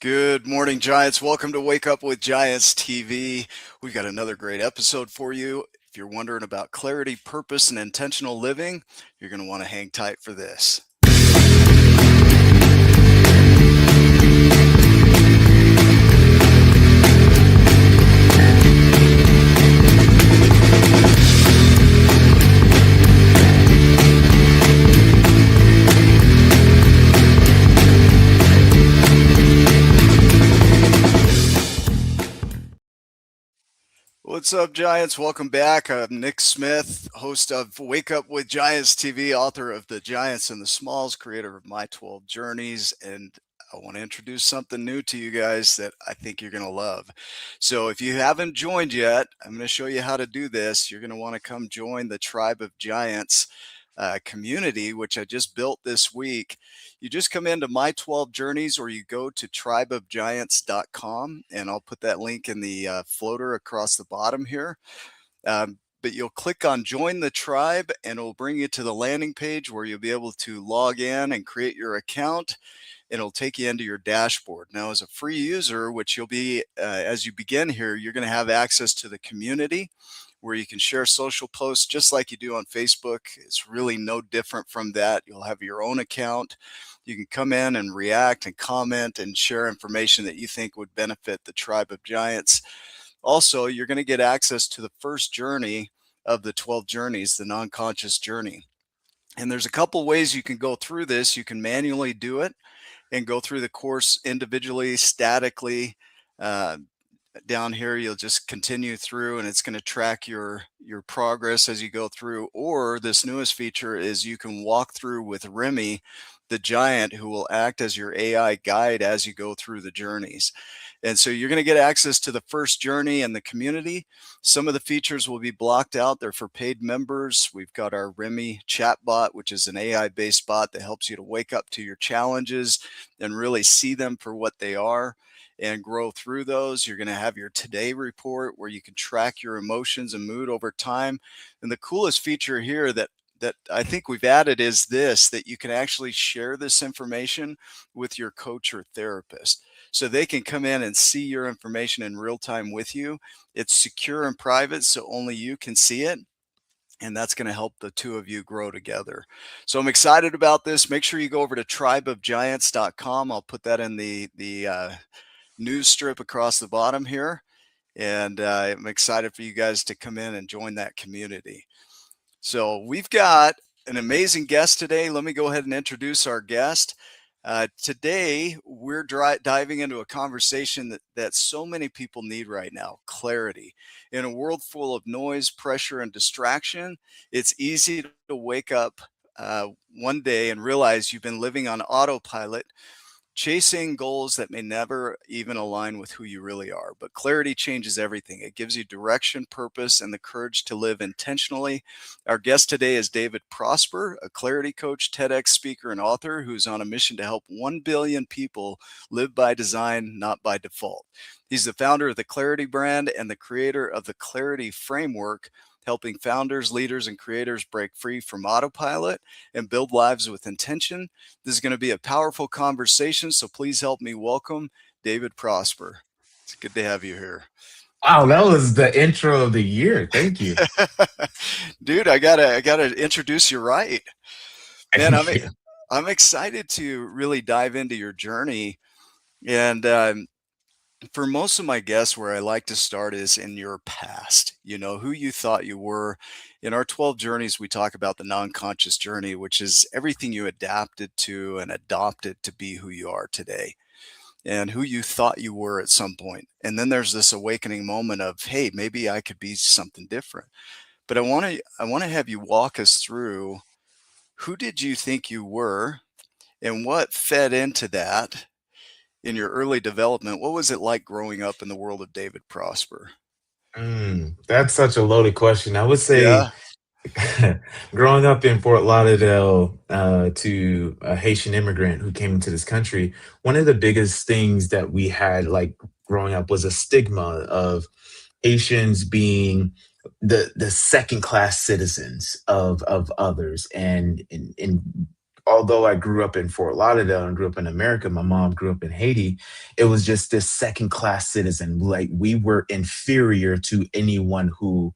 Good morning, Giants. Welcome to Wake Up with Giants TV. We've got another great episode for you. If you're wondering about clarity, purpose, and intentional living, you're going to want to hang tight for this. What's up, Giants? Welcome back. I'm Nick Smith, host of Wake Up with Giants TV, author of The Giants and the Smalls, creator of My 12 Journeys. And I want to introduce something new to you guys that I think you're going to love. So if you haven't joined yet, I'm going to show you how to do this. You're going to want to come join the Tribe of Giants community, which I just built this week. You just come into My 12 Journeys, or you go to tribeofgiants.com, and I'll put that link in the floater across the bottom here. But you'll click on Join the Tribe, and it'll bring you to the landing page where you'll be able to log in and create your account. It'll take you into your dashboard. Now, as a free user, which you'll be as you begin here, you're going to have access to the community where you can share social posts just like you do on Facebook. It's really no different from that. You'll have your own account. You can come in and react and comment and share information that you think would benefit the Tribe of Giants. Also, you're going to get access to the first journey of the 12 journeys, the non-conscious journey. And there's a couple ways you can go through this. You can manually do it and go through the course individually, statically. Down here, you'll just continue through, and it's going to track your progress as you go through. Or this newest feature is you can walk through with Remy, the giant, who will act as your AI guide as you go through the journeys. And so you're going to get access to the first journey and the community. Some of the features will be blocked out. They're for paid members. We've got our Remy chatbot, which is an AI-based bot that helps you to wake up to your challenges and really see them for what they are and grow through those. You're going to have your today report where you can track your emotions and mood over time. And the coolest feature here that I think we've added is this, that you can actually share this information with your coach or therapist. So they can come in and see your information in real time with you. It's secure and private, so only you can see it. And that's going to help the two of you grow together. So I'm excited about this. Make sure you go over to tribeofgiants.com. I'll put that in the news strip across the bottom here. And I'm excited for you guys to come in and join that community. So we've got an amazing guest today. Let me go ahead and introduce our guest. Today, we're diving into a conversation that so many people need right now: clarity. In a world full of noise, pressure, and distraction, it's easy to wake up one day and realize you've been living on autopilot, chasing goals that may never even align with who you really are. But clarity changes everything. It gives you direction, purpose, and the courage to live intentionally. Our guest today is David Prosper, a clarity coach, TEDx speaker, and author who's on a mission to help 1 billion people live by design, not by default. He's the founder of the C.L.A.R.I.T.Y brand and the creator of the Clarity framework, helping founders, leaders, and creators break free from autopilot and build lives with intention. This is going to be a powerful conversation, so please help me welcome David Prosper. It's good to have you here. Wow, that was the intro of the year. Thank you. Dude, I gotta introduce you right. Man, Thank you. I'm excited to really dive into your journey. And for most of my guests, where I like to start is in your past, who you thought you were. In our 12 journeys, we talk about the non-conscious journey, which is everything you adapted to and adopted to be who you are today and who you thought you were at some point. And then there's this awakening moment of, hey, maybe I could be something different. But I want to have you walk us through, who did you think you were and what fed into that in your early development? What was it like growing up in the world of David Prosper? That's such a loaded question. I would say, Yeah. growing up in Fort Lauderdale, to a Haitian immigrant who came into this country, one of the biggest things that we had, like growing up, was a stigma of Haitians being the second class citizens of others, and although I grew up in Fort Lauderdale and grew up in America, my mom grew up in Haiti. It was just this second class citizen. Like we were inferior to anyone who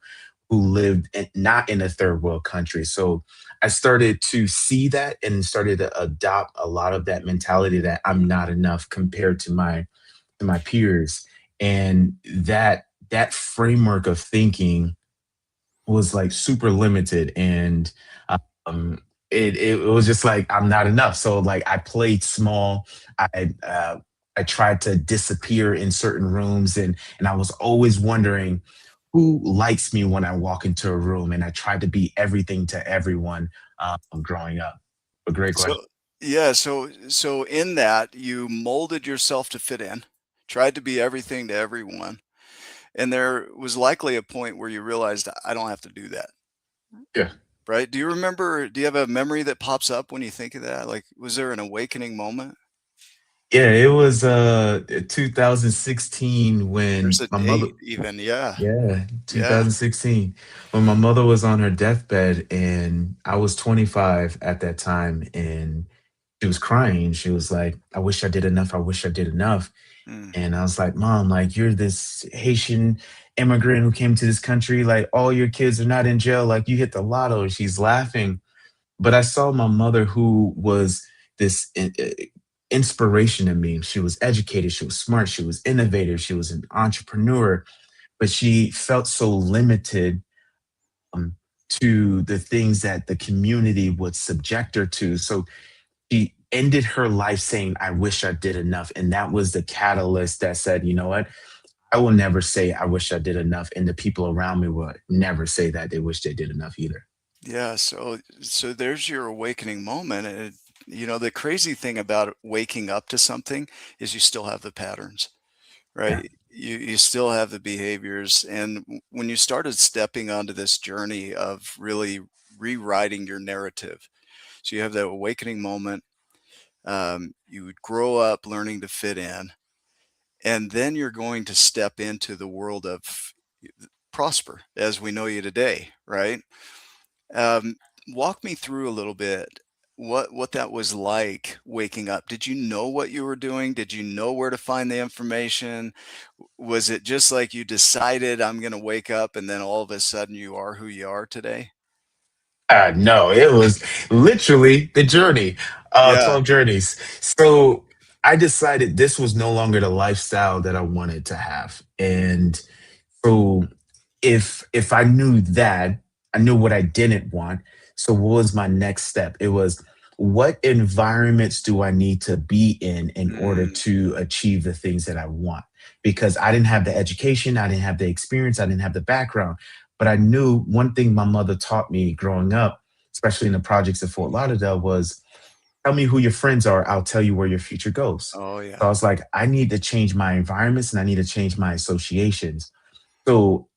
lived not in a third world country. So I started to see that and started to adopt a lot of that mentality that I'm not enough compared to my peers. And that framework of thinking was like super limited, and um it was just like I'm not enough. So like I played small. I tried to disappear in certain rooms, and I was always wondering who likes me when I walk into a room, and I tried to be everything to everyone growing up. A great question. So yeah, so in that you molded yourself to fit in, tried to be everything to everyone, and there was likely a point where you realized I don't have to do that, Yeah. right? Do you have a memory that pops up when you think of that? Like, was there an awakening moment? Yeah, it was 2016 There's when a my mother. date even, yeah. Yeah, Yeah. 2016. When my mother was on her deathbed, and I was 25 at that time, and she was crying. She was like, I wish I did enough. I wish I did enough. Mm. And I was like, Mom, like, you're this Haitian immigrant who came to this country. Like, all your kids are not in jail. Like, you hit the lotto. She's laughing. But I saw my mother, who was this inspiration to me. She was educated. She was smart. She was innovative. She was an entrepreneur, but she felt so limited um, to the things that the community would subject her to. So she ended her life saying, I wish I did enough. And that was the catalyst that said, you know what? I will never say, I wish I did enough. And the people around me will never say that they wish they did enough either. Yeah, so there's your awakening moment. And the crazy thing about waking up to something is you still have the patterns, Yeah. right? You still have the behaviors. And when you started stepping onto this journey of really rewriting your narrative, so you have that awakening moment. You would grow up learning to fit in, and then you're going to step into the world of prosper as we know you today, right? Um, Walk me through a little bit what that was like waking up. Did you know what you were doing? Did you know where to find the information? Was it just like you decided I'm going to wake up and then all of a sudden you are who you are today? No, it was literally the journey, Yeah. 12 journeys. So I decided this was no longer the lifestyle that I wanted to have. And so if I knew that, I knew what I didn't want. So what was my next step? It was, what environments do I need to be in order Mm. to achieve the things that I want? Because I didn't have the education, I didn't have the experience, I didn't have the background. But I knew one thing my mother taught me growing up, especially in the projects of Fort Lauderdale, was tell me who your friends are, I'll tell you where your future goes. Oh So yeah. I was like, I need to change my environments and I need to change my associations. So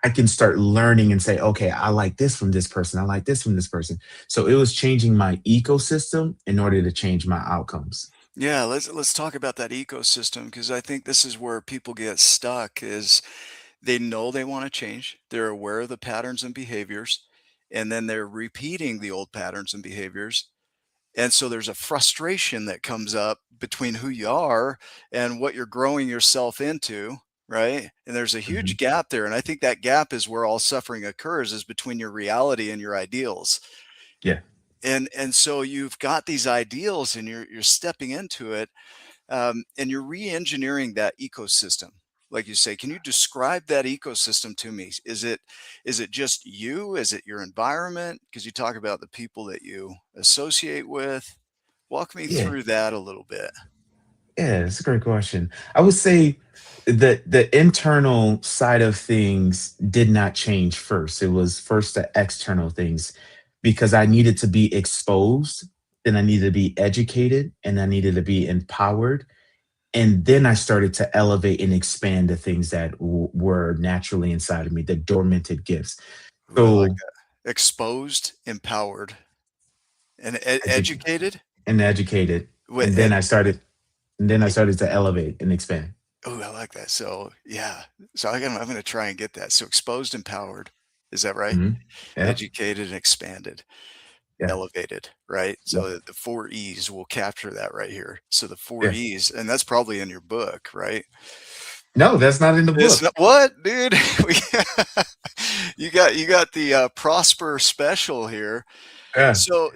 I can start learning and say, okay, I like this from this person. I like this from this person. So it was changing my ecosystem in order to change my outcomes. Yeah, let's talk about that ecosystem because I think this is where people get stuck is they know they want to change. They're aware of the patterns and behaviors, and then they're repeating the old patterns and behaviors. And so there's a frustration that comes up between who you are and what you're growing yourself into, right? And there's a huge Mhm. gap there. And I think that gap is where all suffering occurs is between your reality and your ideals. Yeah. And so you've got these ideals and you're stepping into it, and you're re-engineering that ecosystem. Like you say, can you describe that ecosystem to me? Is it just you? Is it your environment? Because you talk about the people that you associate with. Walk me Yeah. through that a little bit. Yeah, it's a great question. I would say the internal side of things did not change first. It was first the external things, because I needed to be exposed, then I needed to be educated, and I needed to be empowered. And then I started to elevate and expand the things that were naturally inside of me, the dormanted gifts. Ooh, I like So that. Exposed, empowered, and edu- educated. and educated, Wi- and then And I started, to elevate and expand. oh, I like that. So yeah. So I'm going to try and get that. So exposed, empowered. Is that right? Mhm. Yep. Educated and expanded. Yeah. elevated, right? Yeah. So the four E's will capture that right here. So the four Yeah. E's, and that's probably in your book, right? No, that's not in the It's book. not what, dude? You got the Prosper special here. Yeah. So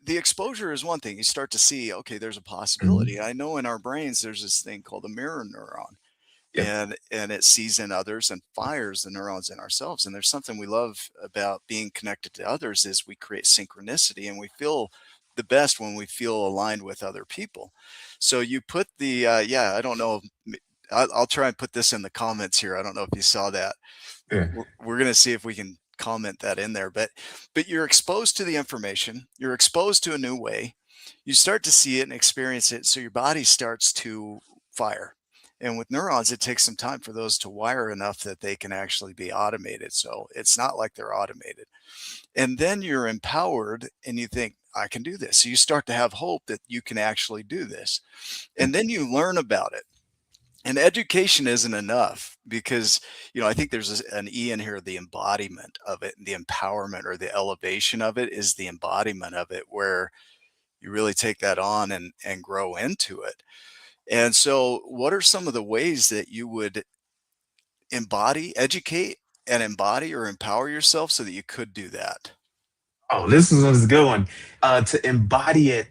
the exposure is one thing. You start to see, okay, there's a Mhm. possibility. I know in our brains there's this thing called a mirror neuron, Yep. and it sees in others and fires the neurons in ourselves. And there's something we love about being connected to others is we create synchronicity, and we feel the best when we feel aligned with other people. So you put the yeah, I don't know. I'll try and put this in the comments here. I don't know if you saw that. Yeah. We're going to see if we can comment that in there, but you're exposed to the information, you're exposed to a new way, you start to see it and experience it, so your body starts to fire. And with neurons, it takes some time for those to wire enough that they can actually be automated. So it's not like they're automated. And then you're empowered and you think, I can do this. So you start to have hope that you can actually do this. Yeah. And then you learn about it. And education isn't enough because, I think there's an E in here, the embodiment of it, the empowerment or the elevation of it is the embodiment of it, where you really take that on and grow into it. And so, what are some of the ways that you would educate and embody or empower yourself so that you could do that? Oh, this is a good one. To embody it,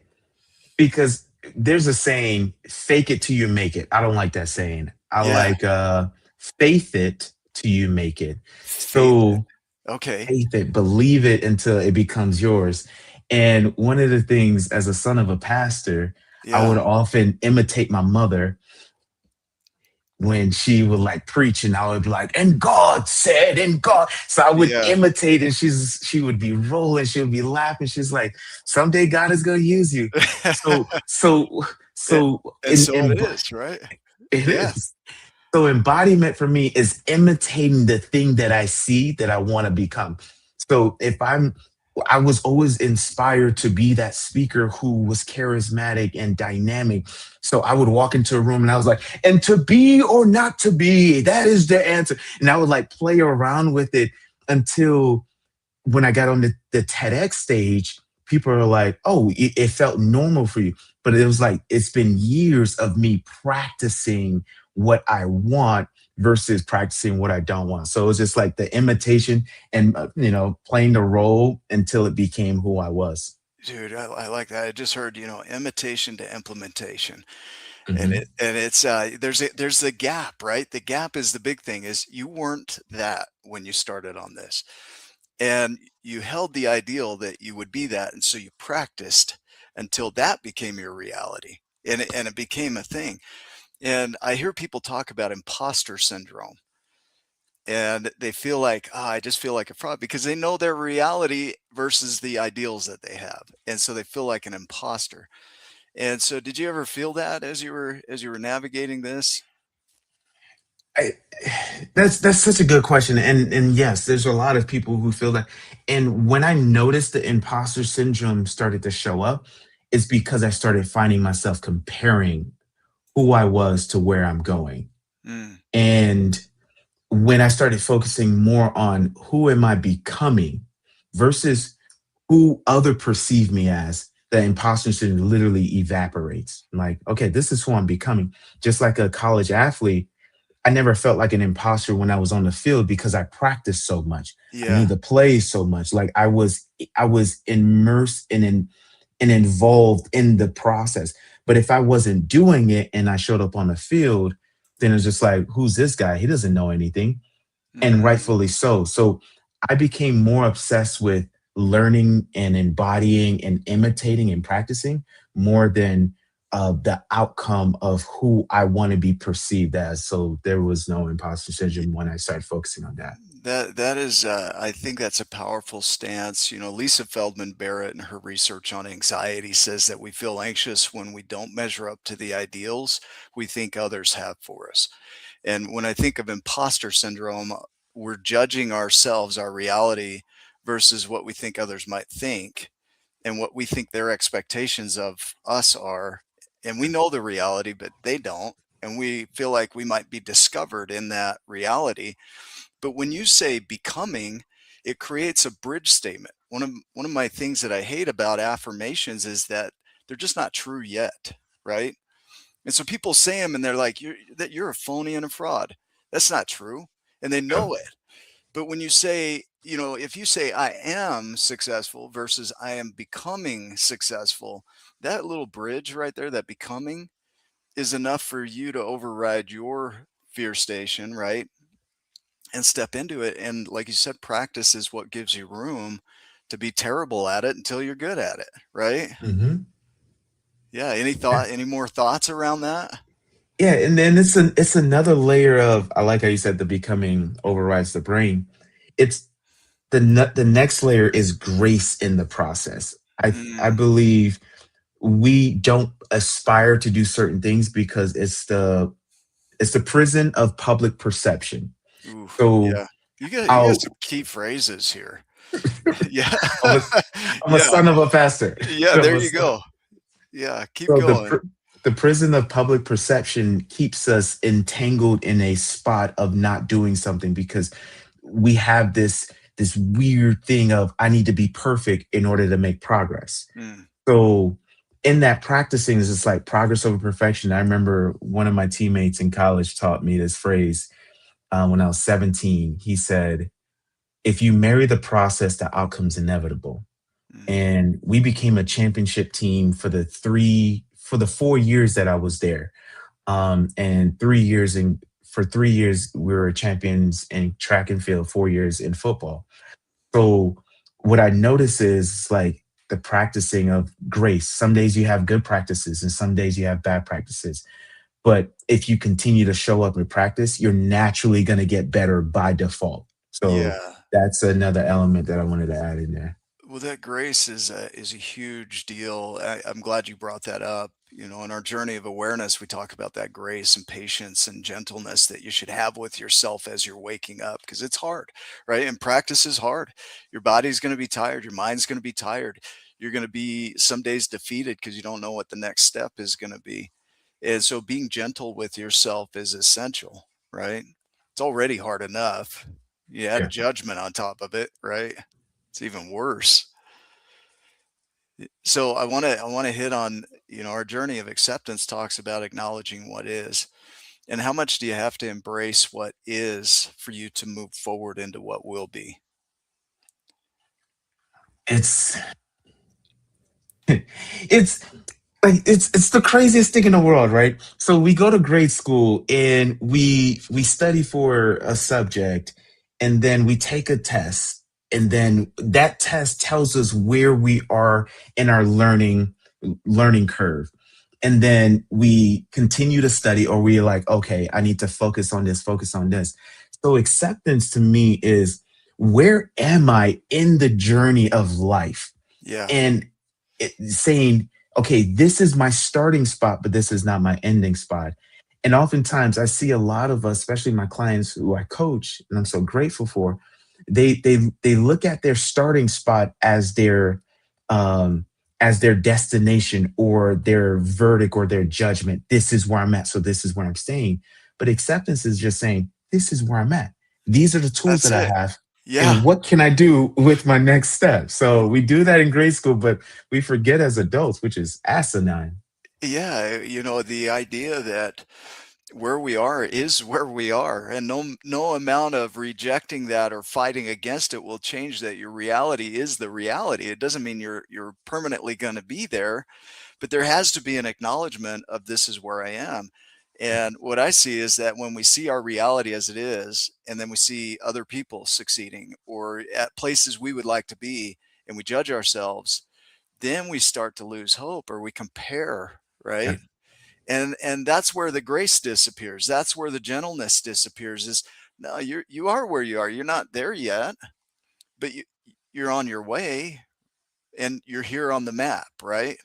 because there's a saying, fake it till you make it. I don't like that saying. I Yeah, like faith it till you make it. faith it. So Okay. faith it, believe it until it becomes yours. And one of the things, as a son of a pastor, I would Yeah. often imitate my mother when she would like preach, and I would be like, and God said, and God. So I would Yeah. imitate, and she would be rolling, she would be laughing. She's like, someday God is gonna use you. So so A- so and so it is, right? it Yeah. is. So embodiment for me is imitating the thing that I see that I want to become. So I was always inspired to be that speaker who was charismatic and dynamic. So I would walk into a room and I was like, and to be or not to be, that is the answer. And I would like play around with it until when I got on the TEDx stage, people are like, oh, it felt normal for you. But it was like, it's been years of me practicing what I want versus practicing what I don't want. So it was just like the imitation and, playing the role until it became who I was. Dude, I like that. I just heard, imitation to implementation. And Mhm. it's there's the gap, right? The gap is the big thing is you weren't that when you started on this. And you held the ideal that you would be that. And so you practiced until that became your reality. And it became a thing. And I hear people talk about imposter syndrome. And they feel like, I just feel like a fraud because they know their reality versus the ideals that they have. And so they feel like an imposter. And so did you ever feel that as you were navigating this? I, that's such a good question, and yes, there's a lot of people who feel that. And when I noticed the imposter syndrome started to show up, it's because I started finding myself comparing who I was to where I'm going. Mm, And when I started focusing more on who am I becoming versus who other perceive me as, the imposter syndrome literally evaporates. Like, okay, this is who I'm becoming. Just like a college athlete, I never felt like an imposter when I was on the field because I practiced so much. I knew yeah. the plays so much. Like I was immersed and involved in the process. But if I wasn't doing it and I showed up on the field, then it's just like, who's this guy? He doesn't know anything. And Mm. rightfully so. So I became more obsessed with learning and embodying and imitating and practicing more than the outcome of who I want to be perceived as. So there was no imposter syndrome when I started focusing on that. That is, I think that's a powerful stance. Lisa Feldman Barrett in her research on anxiety says that we feel anxious when we don't measure up to the ideals we think others have for us. And when I think of imposter syndrome, we're judging ourselves, our reality, versus what we think others might think and what we think their expectations of us are. And we know the reality, but they don't. And we feel like we might be discovered in that reality. But when you say becoming, it creates a bridge statement. one of my things that I hate about affirmations is that they're just not true yet, right? And so people say them and they're like, you're a phony and a fraud. That's not true. And they Yep. know it. But when you say, if you say I am successful versus I am becoming successful, that little bridge right there, that becoming, is enough for you to override your fear station, right? And step into it. And like you said, practice is what gives you room to be terrible at it until you're good at it, right? Hmm. Yeah. Yeah. Any more thoughts around that? Yeah, and then it's another layer of, I like how you said the becoming overrides the brain. It's the next layer is grace in the process. I Mm, believe we don't aspire to do certain things because it's the prison of public perception. ooh, So yeah. You got I'll some key phrases here. Yeah. I'm a I'm a Yeah. son of a pastor. Yeah. I'm There a you son. go. Yeah. Keep So going. the prison of public perception keeps us entangled in a spot of not doing something because we have this weird thing of I need to be perfect in order to make progress. Mm, So in that practicing is just like progress over perfection. I remember one of my teammates in college taught me this phrase when I was 17. He said, "If you marry the process, the outcome's inevitable." mm, And we became a championship team for the 4 years that I was there. And 3 years in For 3 years we were champions in track and field, 4 years in football. So what I notice is like the practicing of grace. Some days you have good practices and some days you have bad practices. But if you continue to show up and practice, you're naturally going to get better by default. So yeah. that's another element that I wanted to add in there. Well, that grace is a huge deal. I'm glad you brought that up. In our journey of awareness, we talk about that grace and patience and gentleness that you should have with yourself as you're waking up because it's hard, right? And practice is hard. Your body's going to be tired. Your mind's going to be tired. You're going to be some days defeated because you don't know what the next step is going to be. And so being gentle with yourself is essential, right? It's already hard enough. You add Yeah. judgment on top of it, right? It's even worse. So I want to hit on, our journey of acceptance talks about acknowledging what is. And how much do you have to embrace what is for you to move forward into what will be? It's it's it's the craziest thing in the world, right? So we go to grade school and we study for a subject, and then we take a test, and then that test tells us where we are in our learning curve. And then we continue to study, or we're like, okay, I need to focus on this. So acceptance to me is, where am I in the journey of life? Yeah. And saying, okay, this is my starting spot, but this is not my ending spot. And oftentimes I see a lot of us, especially my clients who I coach, and I'm so grateful for, they look at their starting spot um as their destination or their verdict or their judgment. This is where I'm at, so this is where I'm staying. But acceptance is just saying, this is where I'm at. These are the tools That's that I it. have, Yeah. and what can I do with my next step? So we do that in grade school, but we forget as adults, which is asinine. Yeah. The idea that where we are is where we are, and no amount of rejecting that or fighting against it will change that. Your reality is the reality. It doesn't mean you're permanently going to be there, but there has to be an acknowledgement of this is where I am. And what I see is that when we see our reality as it is, and then we see other people succeeding or at places we would like to be, and we judge ourselves, then we start to lose hope or we compare, Yeah, right? And that's where the grace disappears. That's where the gentleness disappears. Is no, you are where you are. You're not there yet, but you're on your way and you're here on the map, right?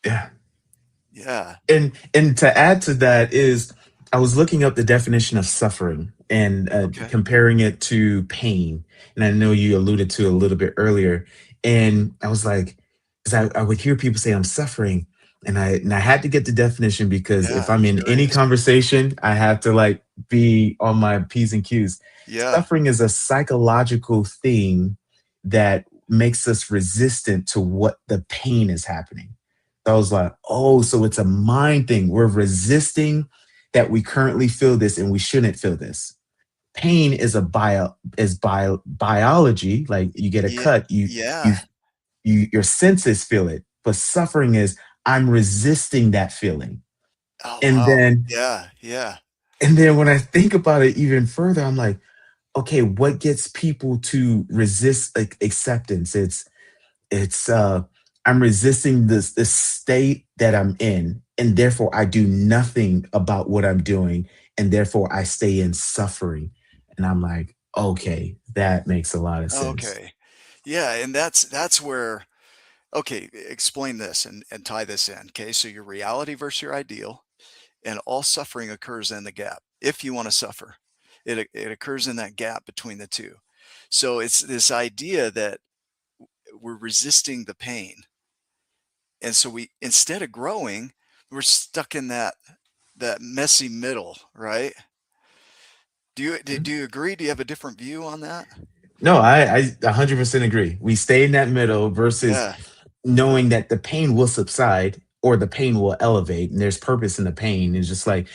yeah. Yeah. And to add to that is, I was looking up the definition of suffering and Okay. comparing it to pain. And I know you alluded to a little bit earlier. And I was like, because I would hear people say I'm suffering, and I had to get the definition because Yeah. if I'm in any Curious. conversation, I have to like be on my P's and Q's. Yeah. Suffering is a psychological thing that makes us resistant to what the pain is happening. So I was like, oh, so it's a mind thing. We're resisting that we currently feel this and we shouldn't feel this. Pain is a biology. Like you get a Yeah. cut, you Yeah. your senses feel it. But suffering is I'm resisting that feeling. Oh, And wow. then Yeah. Yeah. when I think about it even further, I'm like, okay, what gets people to resist like acceptance? It's I'm resisting this state that I'm in, and therefore I do nothing about what I'm doing, and therefore I stay in suffering. And I'm like, okay, that makes a lot of sense. Okay. Yeah, and that's where okay, explain this and tie this in. Okay, so your reality versus your ideal, and all suffering occurs in the gap. If you want to suffer, it occurs in that gap between the two. So it's this idea that we're resisting the pain, and so we instead of growing, we're stuck in that messy middle, right? Do you agree? Do you have a different view on that? No, I 100% agree. We stay in that middle versus Yeah. knowing that the pain will subside or the pain will elevate and there's purpose in the pain. It's just like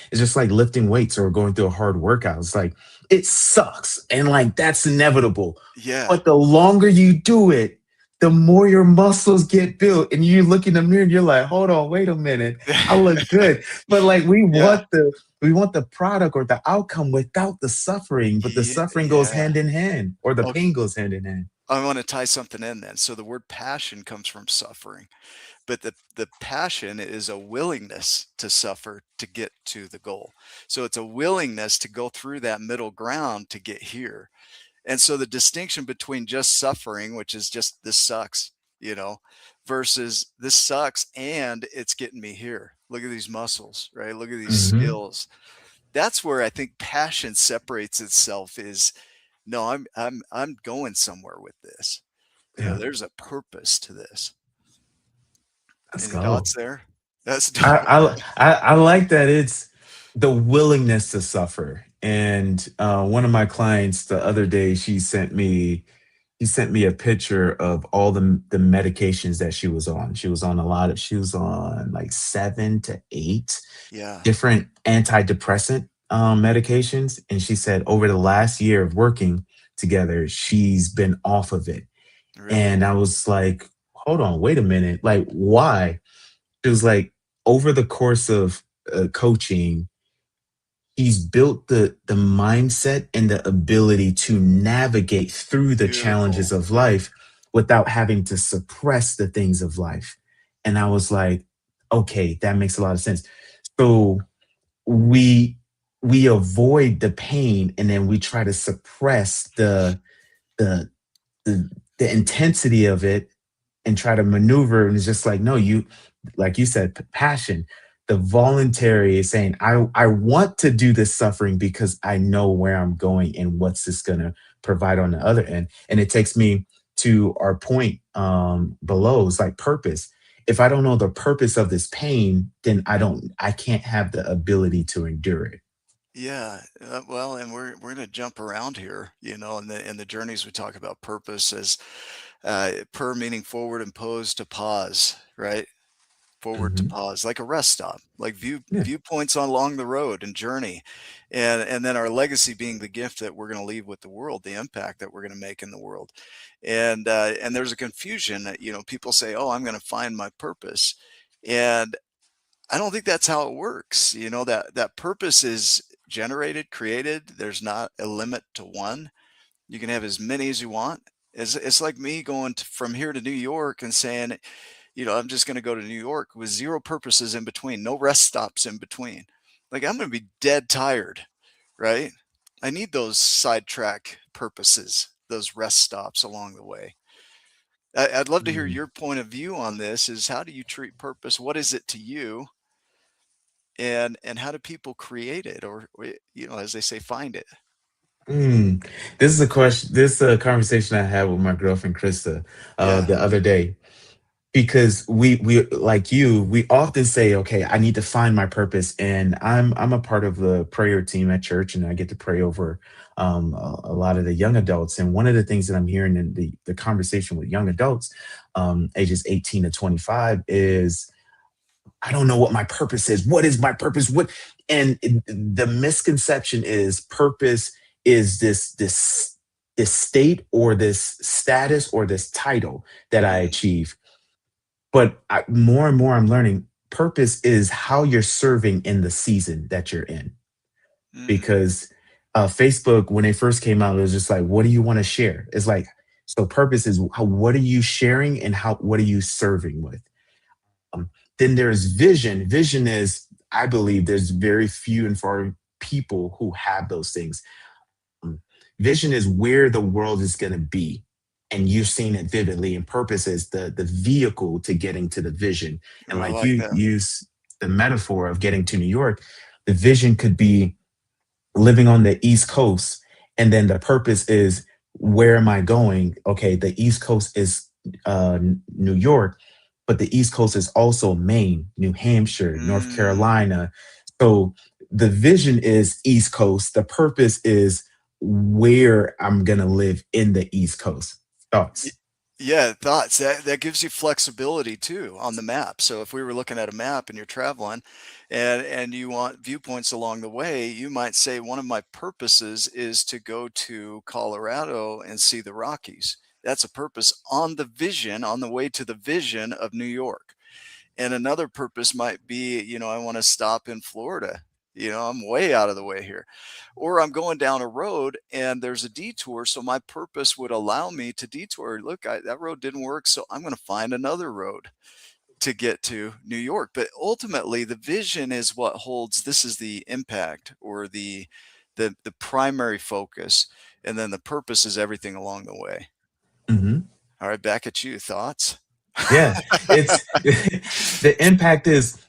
lifting weights or going through a hard workout. It's like it sucks and like that's inevitable. Yeah. But the longer you do it, the more your muscles get built and you look in the mirror and you're like, hold on, wait a minute. I look good. But like Yeah. we want the product or the outcome without the suffering, but the Yeah. suffering goes Yeah. hand in hand or the Okay. pain goes hand in hand. I want to tie something in then. So the word passion comes from suffering, but the passion is a willingness to suffer to get to the goal. So it's a willingness to go through that middle ground to get here. And so the distinction between just suffering, which is just this sucks, versus this sucks and it's getting me here. Look at these muscles, right? Look at these Hmm. skills. That's where I think passion separates itself is no, I'm going somewhere with this. Yeah. There's a purpose to this. Let's Any go. thoughts there? That's I like that it's the willingness to suffer. And one of my clients the other day, she sent me a picture of all the medications that she was on. She was on like 7 to 8 yeah, different antidepressant medications. And she said over the last year of working together, she's been off of it. really. And I was like, hold on, wait a minute. Like, why? It was like over the course of coaching, he's built the mindset and the ability to navigate through the Beautiful. challenges of life without having to suppress the things of life. And I was like, okay, that makes a lot of sense. So we we avoid the pain and then we try to suppress the the, the intensity of it and try to maneuver. And it's just like, no, you, like you said, passion. The voluntary is saying, I want to do this suffering because I know where I'm going and what's this gonna provide on the other end. And it takes me to our point below. It's like purpose. If I don't know the purpose of this pain, then I can't have the ability to endure it. Yeah. Well, and we're going to jump around here, in the journeys we talk about purpose as per meaning forward and pose to pause, right? Forward to Mhm. pause, like a rest stop, like Yeah. viewpoints on along the road and journey, and then our legacy being the gift that we're going to leave with the world, the impact that we're going to make in the world, and there's a confusion that people say, oh, I'm going to find my purpose, and I don't think that's how it works. That purpose is generated, created. There's not a limit to one. You can have as many as you want. It's like me going from here to New York and saying, I'm just going to go to New York with zero purposes in between, no rest stops in between. Like I'm going to be dead tired, right? I need those sidetrack purposes, those rest stops along the way. I'd love to hear Mm. your point of view on this. Is how do you treat purpose? What is it to you? And how do people create it, or as they say, find it? Mm. This is a question. This is a conversation I had with my girlfriend Krista Yeah. the other day, because we like you, we often say, okay, I need to find my purpose, and I'm a part of the prayer team at church, and I get to pray over a lot of the young adults. And one of the things that I'm hearing in the conversation with young adults, ages 18 to 25, is I don't know what my purpose is. What is my purpose? What? And the misconception is purpose is this state or this status or this title that I Mm, achieve. But more and more, I'm learning purpose is how you're serving in the season that you're in. mm, Because Facebook, when they first came out, it was just like, what do you want to share? It's like, so purpose is how, what are you sharing and how, what are you serving with? Um, then there's vision. Vision is, I believe, there's very few and far people who have those things. Um, Vision is where the world is going to be, and you've seen it vividly. And purpose is the vehicle to getting to the vision. And I like like you that. use the metaphor of getting to New York, the vision could be living on the East Coast, and then the purpose is where am I going? Okay, the East Coast is New York, but the East Coast is also Maine, New Hampshire, North Mm. Carolina. So the vision is East Coast. The purpose is where I'm gonna live in the East Coast. Y- Thoughts? Yeah, thoughts. That gives you flexibility too on the map. So if we were looking at a map and you're traveling and you want viewpoints along the way, you might say one of my purposes is to go to Colorado and see the Rockies. That's a purpose on the vision, on the way to the vision of New York. And another purpose might be, I want to stop in Florida. I'm way out of the way here. Or I'm going down a road and there's a detour. So my purpose would allow me to detour. Look, that road didn't work. So I'm going to find another road to get to New York. But ultimately, the vision is what holds this is the impact or the primary focus. And then the purpose is everything along the way. Hmm. All right, back at you. Thoughts? Yeah, it's the impact is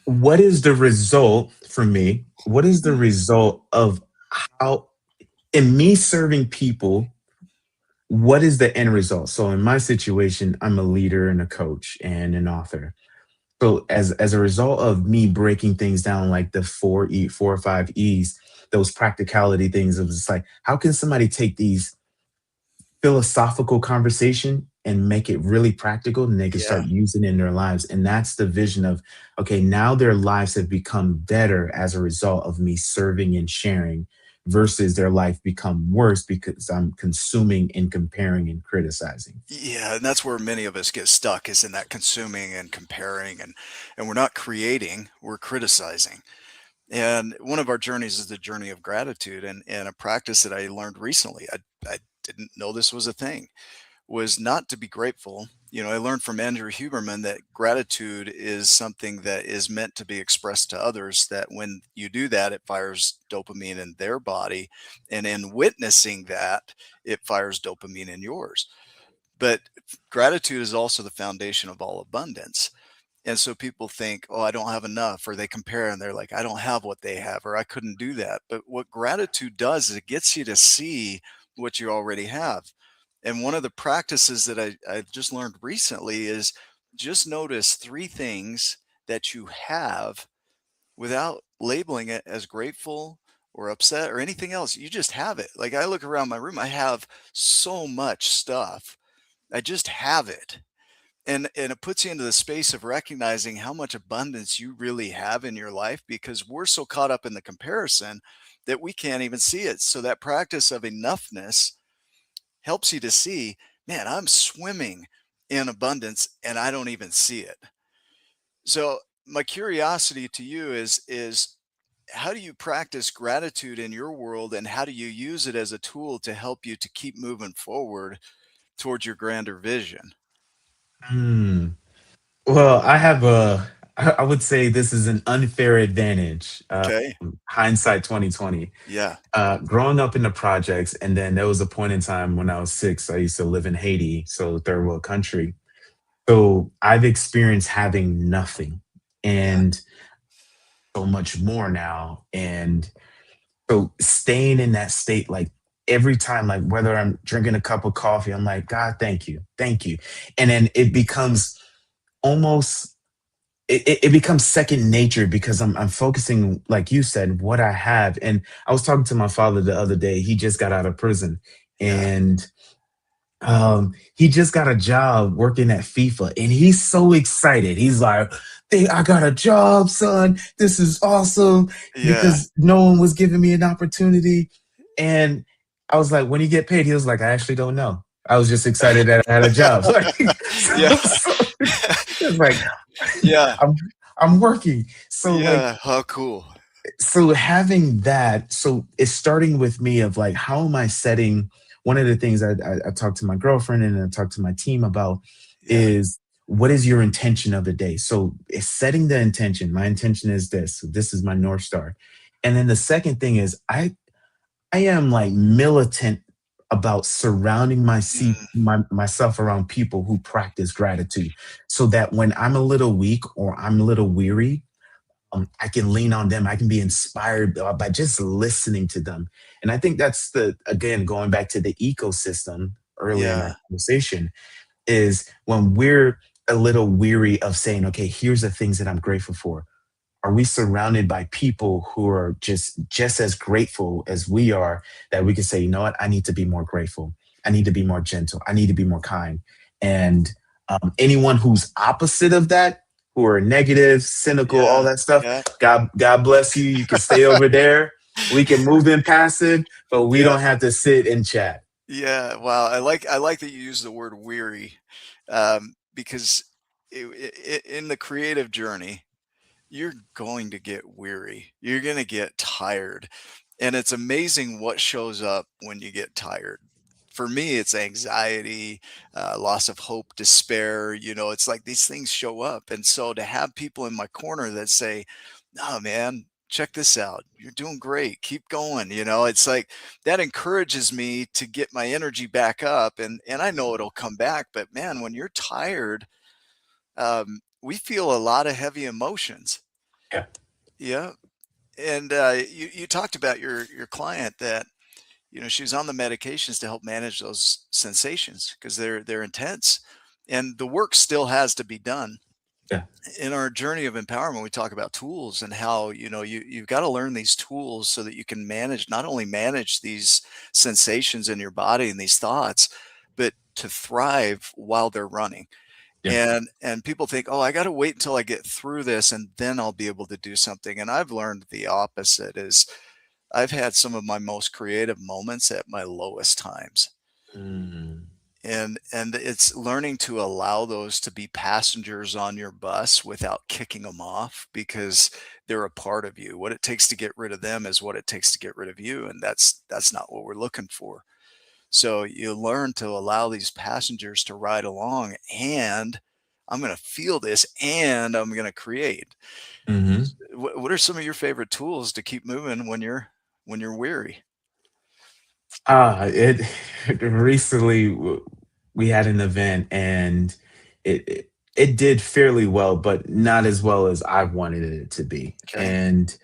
what is the result for me? What is the Mm, result of how, in me serving people, what is the end result? So in my situation, I'm a leader and a coach and an author. So as a result of me breaking things down like the 4 or 5 E's, those practicality things, it was just like, how can somebody take these philosophical conversation and make it really practical, and they can start yeah. using it in their lives? And that's the vision of, okay, now their lives have become better as a result of me serving and sharing, versus their life become worse because I'm consuming and comparing and criticizing. Yeah, and that's where many of us get stuck is in that consuming and comparing and we're not creating, we're criticizing. And one of our journeys is the journey of gratitude and a practice that I learned recently. I didn't know this was a thing was not to be grateful. I learned from Andrew Huberman that gratitude is something that is meant to be expressed to others, that when you do that, it fires dopamine in their body. And in witnessing that, it fires dopamine in yours. But gratitude is also the foundation of all abundance. And so people think, oh, I don't have enough, or they compare and they're like, I don't have what they have, or I couldn't do that. But what gratitude does is it gets you to see what you already have. And one of the practices that I just learned recently is just notice three things that you have without labeling it as grateful or upset or anything else. You just have it. Like I look around my room, I have so much stuff. I just have it. And it puts you into the space of recognizing how much abundance you really have in your life because we're so caught up in the comparison that we can't even see it. So that practice of enoughness helps you to see, man, I'm swimming in abundance and I don't even see it. So my curiosity to you is how do you practice gratitude in your world and how do you use it as a tool to help you to keep moving forward towards your grander vision? Hmm. Well, I have a, I would say this is an unfair advantage. Okay. Hindsight 2020. Yeah. Growing up in the projects, and then there was a point in time when I was 6, I used to live in Haiti, so third world country. So I've experienced having nothing Yeah. and so much more now. And so staying in that state, like every time, like whether I'm drinking a cup of coffee, I'm like, God, thank you, thank you. And then it becomes almost it becomes second nature because I'm focusing, like you said, what I have. And I was talking to my father the other day. He just got out of prison, Yeah. and he just got a job working at FIFA, and he's so excited. He's like, I got a job, son. This is awesome Yeah. because no one was giving me an opportunity. And I was like, when you get paid, he was like, I actually don't know. I was just excited that I had a job. Like, Yeah. so it's like Yeah. I'm I'm working. So like Yeah. How cool. so having that, so it's starting with me of like, how am I setting? One of the things I talked to my girlfriend and I talked to my team about Yeah. is, what is your intention of the day? So it's setting the intention. My intention is this. So this is my North Star. And then the second thing is, I am like militant about surrounding Mm, myself around people who practice gratitude, so that when I'm a little weak or I'm a little weary, I can lean on them. I can be inspired by just listening to them. And I think that's again, going back to the ecosystem earlier in our yeah. conversation, is when we're a little weary of saying, okay, here's the things that I'm grateful for. Are we surrounded by people who are just as grateful as we are, that we can say, you know what, I need to be more grateful, I need to be more gentle, I need to be more kind. And anyone who's opposite of that, who are negative, cynical, all Yeah. that stuff, Yeah. God bless you, you can stay over there, we can move in passive, but we Yeah. don't have to sit and chat. Yeah. Wow. I like that you use the word weary, because in the creative journey, you're going to get weary. You're going to get tired. And it's amazing what shows up when you get tired. For me, it's anxiety, loss of hope, despair. It's like these things show up. And so to have people in my corner that say, no, man, check this out. You're doing great. Keep going. It's like that encourages me to get my energy back up. And I know it'll come back. But man, when you're tired, we feel a lot of heavy emotions. Yeah. Yeah. And you talked about your client that she was on the medications to help manage those sensations because they're intense, and the work still has to be done. Yeah. In our journey of empowerment, we talk about tools and how you've got to learn these tools so that you can manage, not only manage these sensations in your body and these thoughts, but to thrive while they're running. Yeah. And people think, oh, I got to wait until I get through this and then I'll be able to do something. And I've learned the opposite. Is I've had some of my most creative moments at my lowest times. Mm. And it's learning to allow those to be passengers on your bus without kicking them off, because they're a part of you. What it takes to get rid of them is what it takes to get rid of you, and that's not what we're looking for. So you learn to allow these passengers to ride along, and I'm going to feel this and I'm going to create. Hmm. What are some of your favorite tools to keep moving when you're weary? It recently we had an event, and it did fairly well, but not as well as I wanted it to be. Okay. And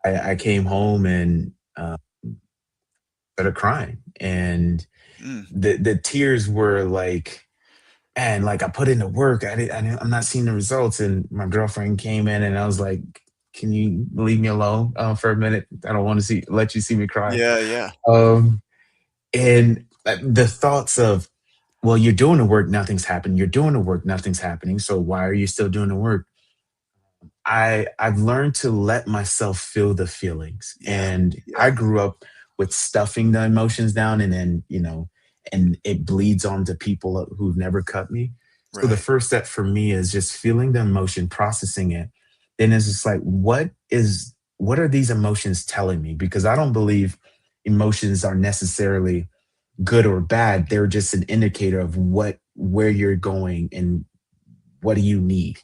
I came home and started crying, and Mm, the tears were like, and like, I put in the work, I'm not seeing the results. And my girlfriend came in, and I was like, can you leave me alone for a minute? I don't want to let you see me cry. yeah, yeah, Um, and the thoughts of, well, you're doing the work, nothing's happening. You're doing the work, nothing's happening. So why are you still doing the work? I've learned to let myself feel the feelings. yeah, And I yeah. grew up with stuffing the emotions down, and then, and it bleeds on to people who've never cut me. So the Right. first step for me is just feeling the emotion, processing it. Then it's just like, what are these emotions telling me? Because I don't believe emotions are necessarily good or bad. They're just an indicator of where you're going and what do you need.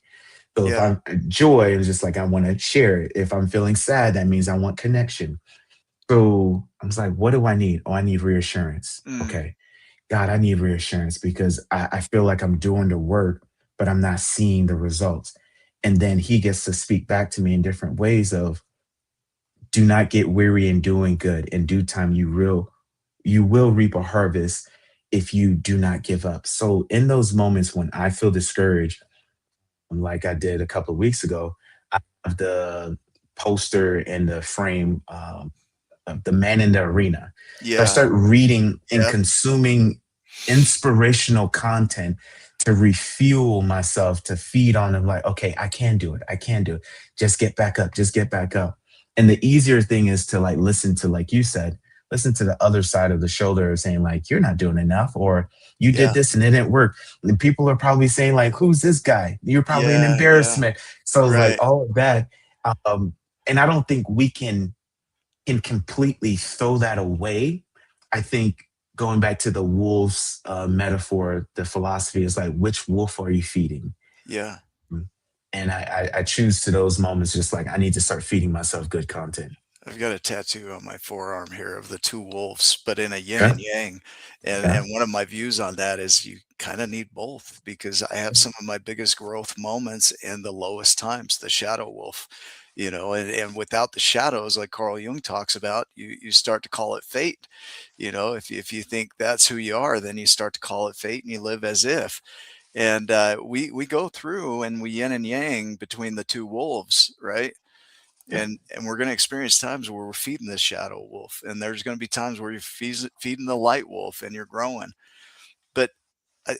So if Yeah. I'm joy, it's just like, I want to share it. If I'm feeling sad, that means I want connection. So I was like, what do I need? Oh, I need reassurance. Mm, Okay. God, I need reassurance because I feel like I'm doing the work, but I'm not seeing the results. And then he gets to speak back to me in different ways of, do not get weary in doing good. In due time, you will reap a harvest if you do not give up. So in those moments when I feel discouraged, like I did a couple of weeks ago, I have the poster and the frame of the man in the arena. So I Yeah. start reading and Yep. consuming inspirational content to refuel myself, to feed on them, like, okay, I can do it. I can do it. Just get back up. Just get back up. And the easier thing is to like listen to, like you said, listen to the other side of the shoulder saying, like, you're not doing enough, or you did Yeah. this and it didn't work. And people are probably saying, like, who's this guy? You're probably an Yeah. Yeah. embarrassment. So it's like Right. all of that. Um, and I don't think we can completely throw that away. I think going back to the wolves metaphor, the philosophy is like, which wolf are you feeding? Yeah. Mm. And I choose to those moments just like I need to start feeding myself good content. I've got a tattoo on my forearm here of the two wolves, but in a yin Okay. and yang. And Okay. and one of my views on that is you kind of need both because I have some of my biggest growth moments in the lowest times, the shadow wolf, and without the shadows, like Carl Jung talks about, you start to call it fate. If you think that's who you are, then you start to call it fate and you live as if. And we go through and we yin and yang between the two wolves, right? Yeah. And we're going to experience times where we're feeding the shadow wolf, and there's going to be times where you're feeding the light wolf and you're growing. But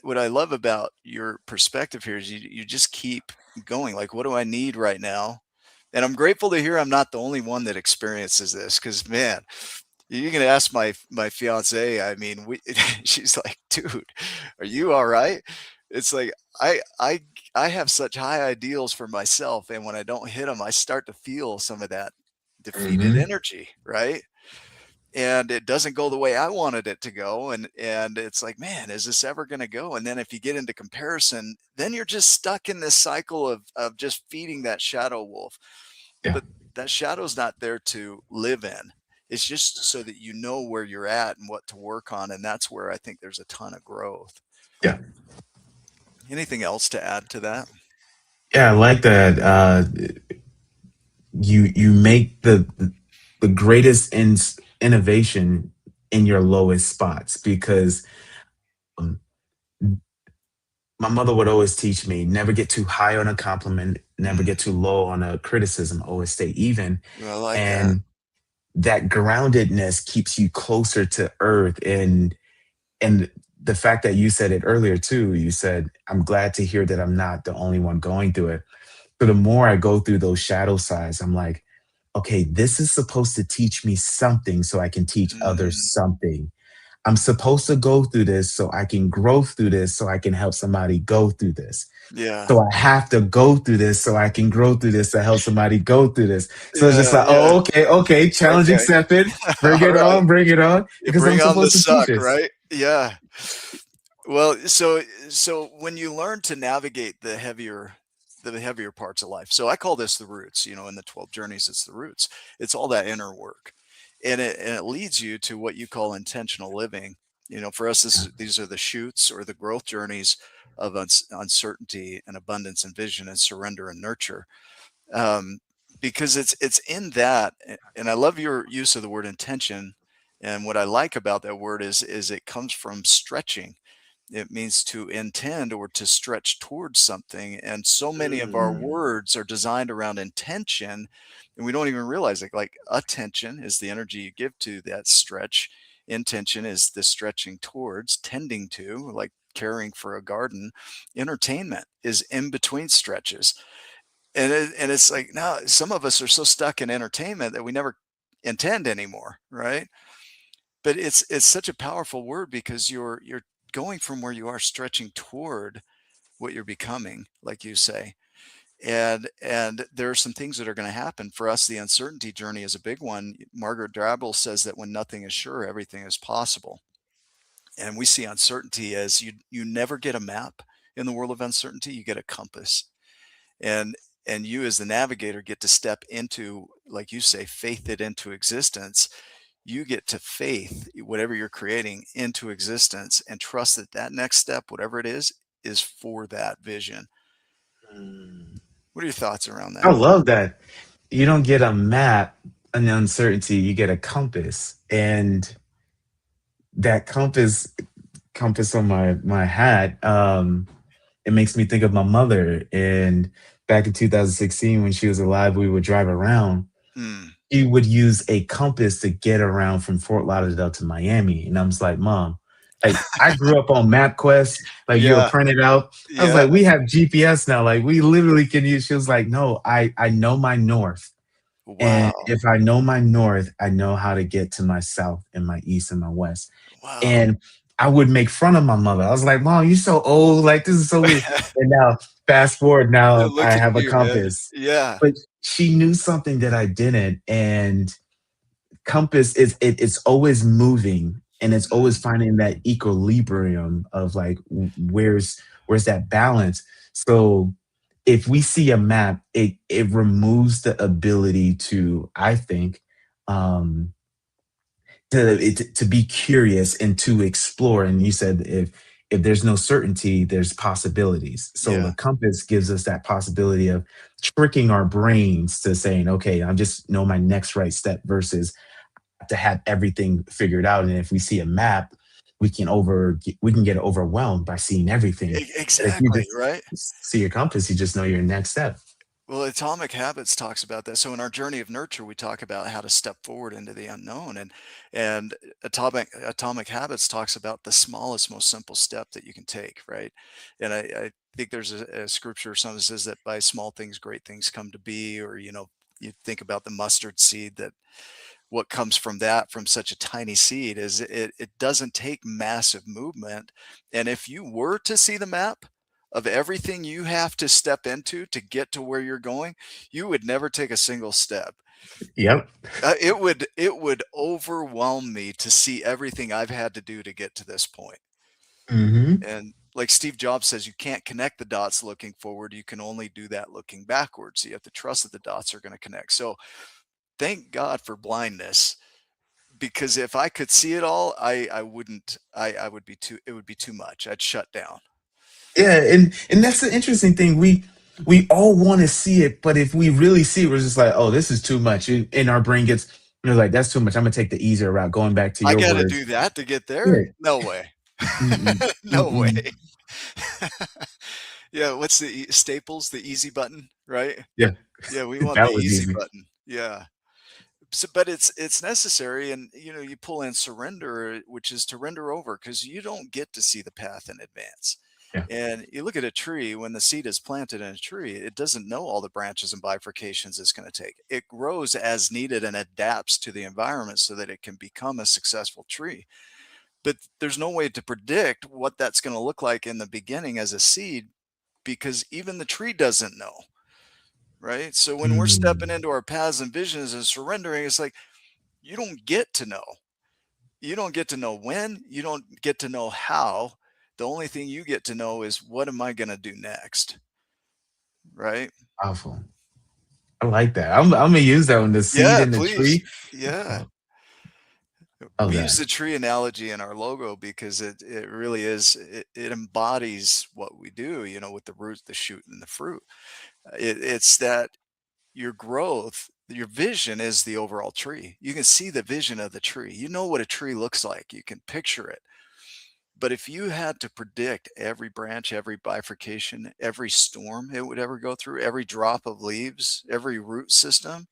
what I love about your perspective here is you just keep going. Like, what do I need right now? And I'm grateful to hear I'm not the only one that experiences this, because man, you can ask my fiance. I mean, she's like, "Dude, are you all right?" It's like I I I have such high ideals for myself, and when I don't hit them, I start to feel some of that defeated Hmm. energy, right? And it doesn't go the way I wanted it to go, and it's like, man, is this ever going to go? And then if you get into comparison, then you're just stuck in this cycle of just feeding that shadow wolf. Yeah. But that shadow's not there to live in. It's just so that you know where you're at and what to work on, and that's where I think there's a ton of growth. Yeah. Anything else to add to that? Yeah. I like that. You make the greatest innovation in your lowest spots because um, my mother would always teach me never get too high on a compliment, never Mm, get too low on a criticism, always stay even. I like that. And that groundedness keeps you closer to earth. And the fact that you said it earlier too, you said, I'm glad to hear that I'm not the only one going through it. So the more I go through those shadow sides, I'm like, okay, this is supposed to teach me something so I can teach others Mm, something. I'm supposed to go through this so I can grow through this so I can help somebody go through this. yeah, So I have to go through this so I can grow through this to help somebody go through this. So it's just yeah, like, yeah. oh, okay, okay, challenge Okay, accepted. all right. Bring it on, You because I'm bring on the supposed to teach suck, this. right? Yeah. Well, so when you learn to navigate the heavier parts of life. So I call this the roots, in the 12 journeys, it's the roots. It's all that inner work. And it leads you to what you call intentional living. For us, these are the shoots or the growth journeys of uncertainty and abundance and vision and surrender and nurture. um, because it's in that, and I love your use of the word intention. And what I like about that word is it comes from stretching. It means to intend or to stretch towards something. And so many of our Mm, words are designed around intention, and we don't even realize it. Like attention is the energy you give to that stretch. Intention is the stretching towards, tending to, like caring for a garden. Entertainment is in between stretches. And it's like, now some of us are so stuck in entertainment that we never intend anymore, right? But it's such a powerful word because you're going from where you are, stretching toward what you're becoming, like you say. And there are some things that are going to happen for us. The uncertainty journey is a big one. Margaret Drabble says that when nothing is sure, everything is possible. And we see uncertainty as you never get a map in the world of uncertainty, you get a compass. And and you as the navigator get to step into, like you say, faith it into existence. You get to faith whatever you're creating into existence and trust that that next step, whatever it is for that vision. mm. What are your thoughts around I that? love that. You don't get a map, an uncertainty, you get a compass. And that compass on my hat, it makes me think of my mother. And back in 2016, when she was alive, we would drive around. Mm. She would use a compass to get around from Fort Lauderdale to Miami. And I was like, Mom, like I grew up on MapQuest, like you would Yeah. print it out. I was Yeah. like, we have GPS now. Like we literally can use. She was like, no, I know my north. And Wow. if I know my north, I know how to get to my south and my east and my west. Wow. And I would make fun of my mother. I was like, Mom, you're so old. Like, this is so weird. And now, fast forward, now Look I at have a you, man. compass. Yeah. But she knew something that I didn't. And compass is it's always moving and it's always Mm. finding that equilibrium of like where's that balance. So if we see a map, it removes the ability to, I think, um to be curious and to explore. And you said if there's no certainty, there's possibilities. So the Yeah. compass gives us that possibility of tricking our brains to saying, okay, I just know my next right step versus to have everything figured out. And if we see a map, we can get overwhelmed by seeing everything. But if you Exactly, right? just see your compass, you just know your next step. Well, Atomic Habits talks about that. So in our journey of nurture, we talk about how to step forward into the unknown, and Atomic Habits talks about the smallest, most simple step that you can take, right? And I think there's a scripture or something that says that by small things, great things come to be, or you think about the mustard seed, that what comes from that, from such a tiny seed, is it doesn't take massive movement. And if you were to see the map of everything you have to step into to get to where you're going, you would never take a single step. Yep. It would overwhelm me to see everything I've had to do to get to this point. Hmm. And like Steve Jobs says, you can't connect the dots looking forward. You can only do that looking backwards. You have to trust that the dots are going to connect. So thank God for blindness, because if I could see it all, I wouldn't. I would be too. It would be too much. I'd shut down. Yeah, and that's the interesting thing. We all want to see it, but if we really see it, we're just like, oh, this is too much. And our brain gets, like, that's too much. I'm gonna take the easier route. Going back to I your got to words. do that to get Yeah. there. No way. Mm-mm, No way. mm-mm. Yeah. What's the Staples? The easy button, right? Yeah, Yeah, we want the that was easy easy. button. Yeah. So, but it's necessary, and you pull in surrender, which is to render over, because you don't get to see the path in advance. Yeah, And you look at a tree, when the seed is planted in a tree, it doesn't know all the branches and bifurcations it's going to take. It grows as needed and adapts to the environment so that it can become a successful tree. But there's no way to predict what that's going to look like in the beginning as a seed, because even the tree doesn't know. Right. So when we're stepping mm, into our paths and visions and surrendering, it's like, you don't get to know. You don't get to know when, you don't get to know how. The only thing you get to know is, what am I going to do next? Right? powerful. I like that. I'm gonna use that one. The seed Yeah, in the please. tree. Yeah. Oh, love We use that. the tree analogy in our logo because it really is, it embodies what we do, with the root, the shoot, and the fruit. It's that your growth, your vision is the overall tree. You can see the vision of the tree. You know what a tree looks like. You can picture it. But if you had to predict every branch, every bifurcation, every storm it would ever go through, every drop of leaves, every root system,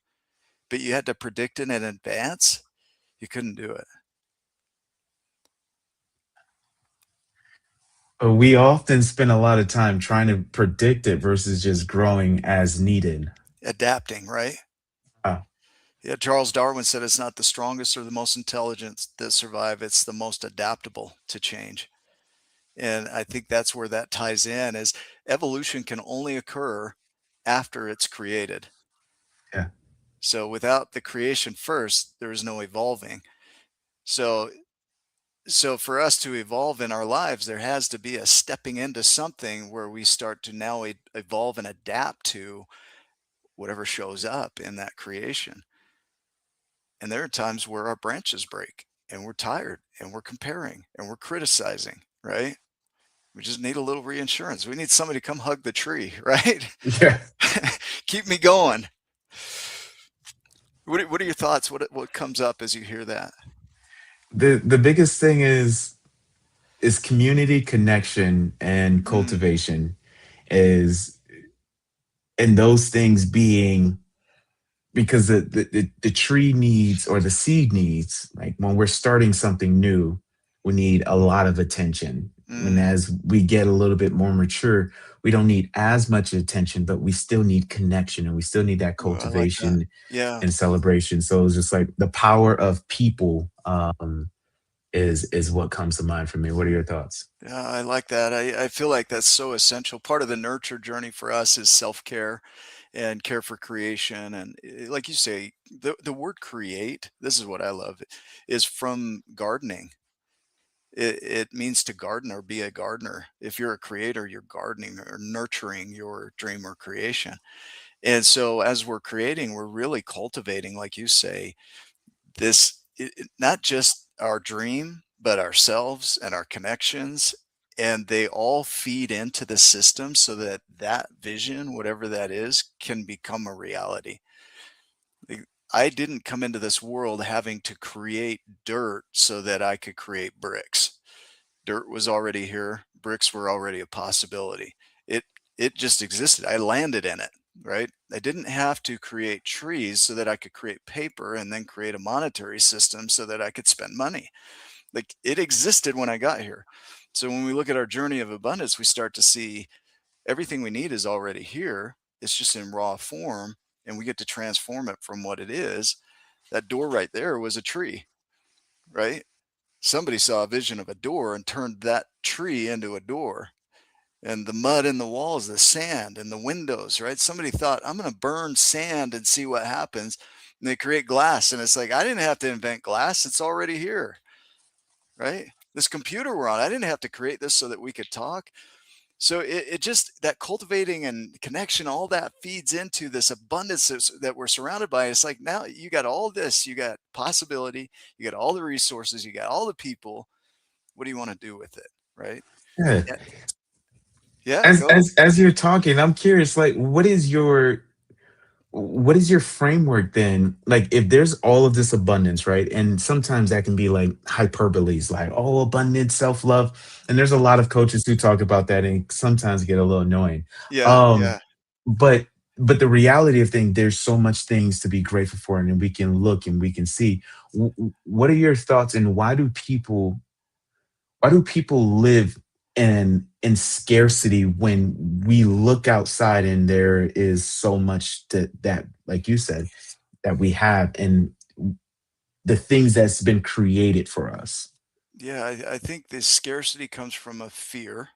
but you had to predict it in advance, you couldn't do it. But we often spend a lot of time trying to predict it versus just growing as needed. Adapting, right? Uh, Yeah, Charles Darwin said it's not the strongest or the most intelligent that survive, it's the most adaptable to change. And I think that's where that ties in, is evolution can only occur after it's created. yeah, So without the creation first, there is no evolving. So for us to evolve in our lives, there has to be a stepping into something where we start to now evolve and adapt to whatever shows up in that creation. And there are times where our branches break and we're tired and we're comparing and we're criticizing, right? We just need a little reinsurance. We need somebody to come hug the tree, right? yeah. Keep me going. What are your thoughts? What comes up as you hear that? The biggest thing is community connection and Mm, cultivation is and those things being because the tree needs or the seed needs like when we're starting something new we need a lot of attention and mm. as we get a little bit more mature we don't need as much attention but we still need connection and we still need that Ooh, I like that. cultivation Yeah. and celebration so it's just like the power of people is what comes to mind for me. What are your thoughts? Yeah, I like that. I feel like that's so essential. Part of the nurture journey for us is self-care and care for creation. And like you say, the word create, this is what I love, is from gardening. It means to garden or be a gardener. If you're a creator, you're gardening or nurturing your dream or creation. And so as we're creating, we're really cultivating, like you say, not just our dream, but ourselves and our connections. And they all feed into the system so that that vision, whatever that is, can become a reality. Like, I didn't come into this world having to create dirt so that I could create bricks. Dirt was already here. Bricks were already a possibility. It it just existed. I landed in it, right? I didn't have to create trees so that I could create paper and then create a monetary system so that I could spend money. Like it existed when I got here. So when we look at our journey of abundance, we start to see everything we need is already here. It's just in raw form and we get to transform it from what it is. That door right there was a tree, right? Somebody saw a vision of a door and turned that tree into a door, and the mud in the walls, the sand and the windows, right? Somebody thought, I'm going to burn sand and see what happens. And they create glass. And it's like, I didn't have to invent glass. It's already here, right? This computer we're on, I didn't have to create this so that we could talk. So it just that cultivating and connection, all that feeds into this abundance that we're surrounded by. It's like now you got all this, you got possibility, you got all the resources, you got all the people. What do you want to do with it? Right. Yeah. Yeah. Yeah. As Go. as you're talking, I'm curious, like, what is your framework then? Like, if there's all of this abundance, right? And sometimes that can be like hyperboles, like, oh, abundance, self-love. And there's a lot of coaches who talk about that and sometimes get a little annoying. Yeah. Um, Yeah. but but the reality of things, there's so much things to be grateful for, and we can look and we can see. What are your thoughts, and why do people live in scarcity when we look outside and there is so much that like you said that we have and the things that's been created for us. Yeah. I think the scarcity comes from a fear.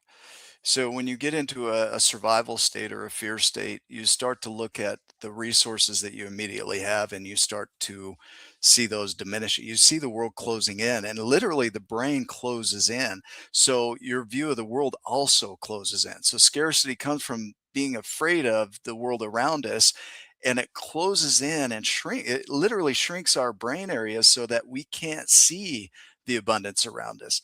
So when you get into a survival state or a fear state, you start to look at the resources that you immediately have and you start to see those diminish. You see the world closing in and literally the brain closes in. So your view of the world also closes in. So scarcity comes from being afraid of the world around us and it closes in and it literally shrinks our brain areas so that we can't see the abundance around us.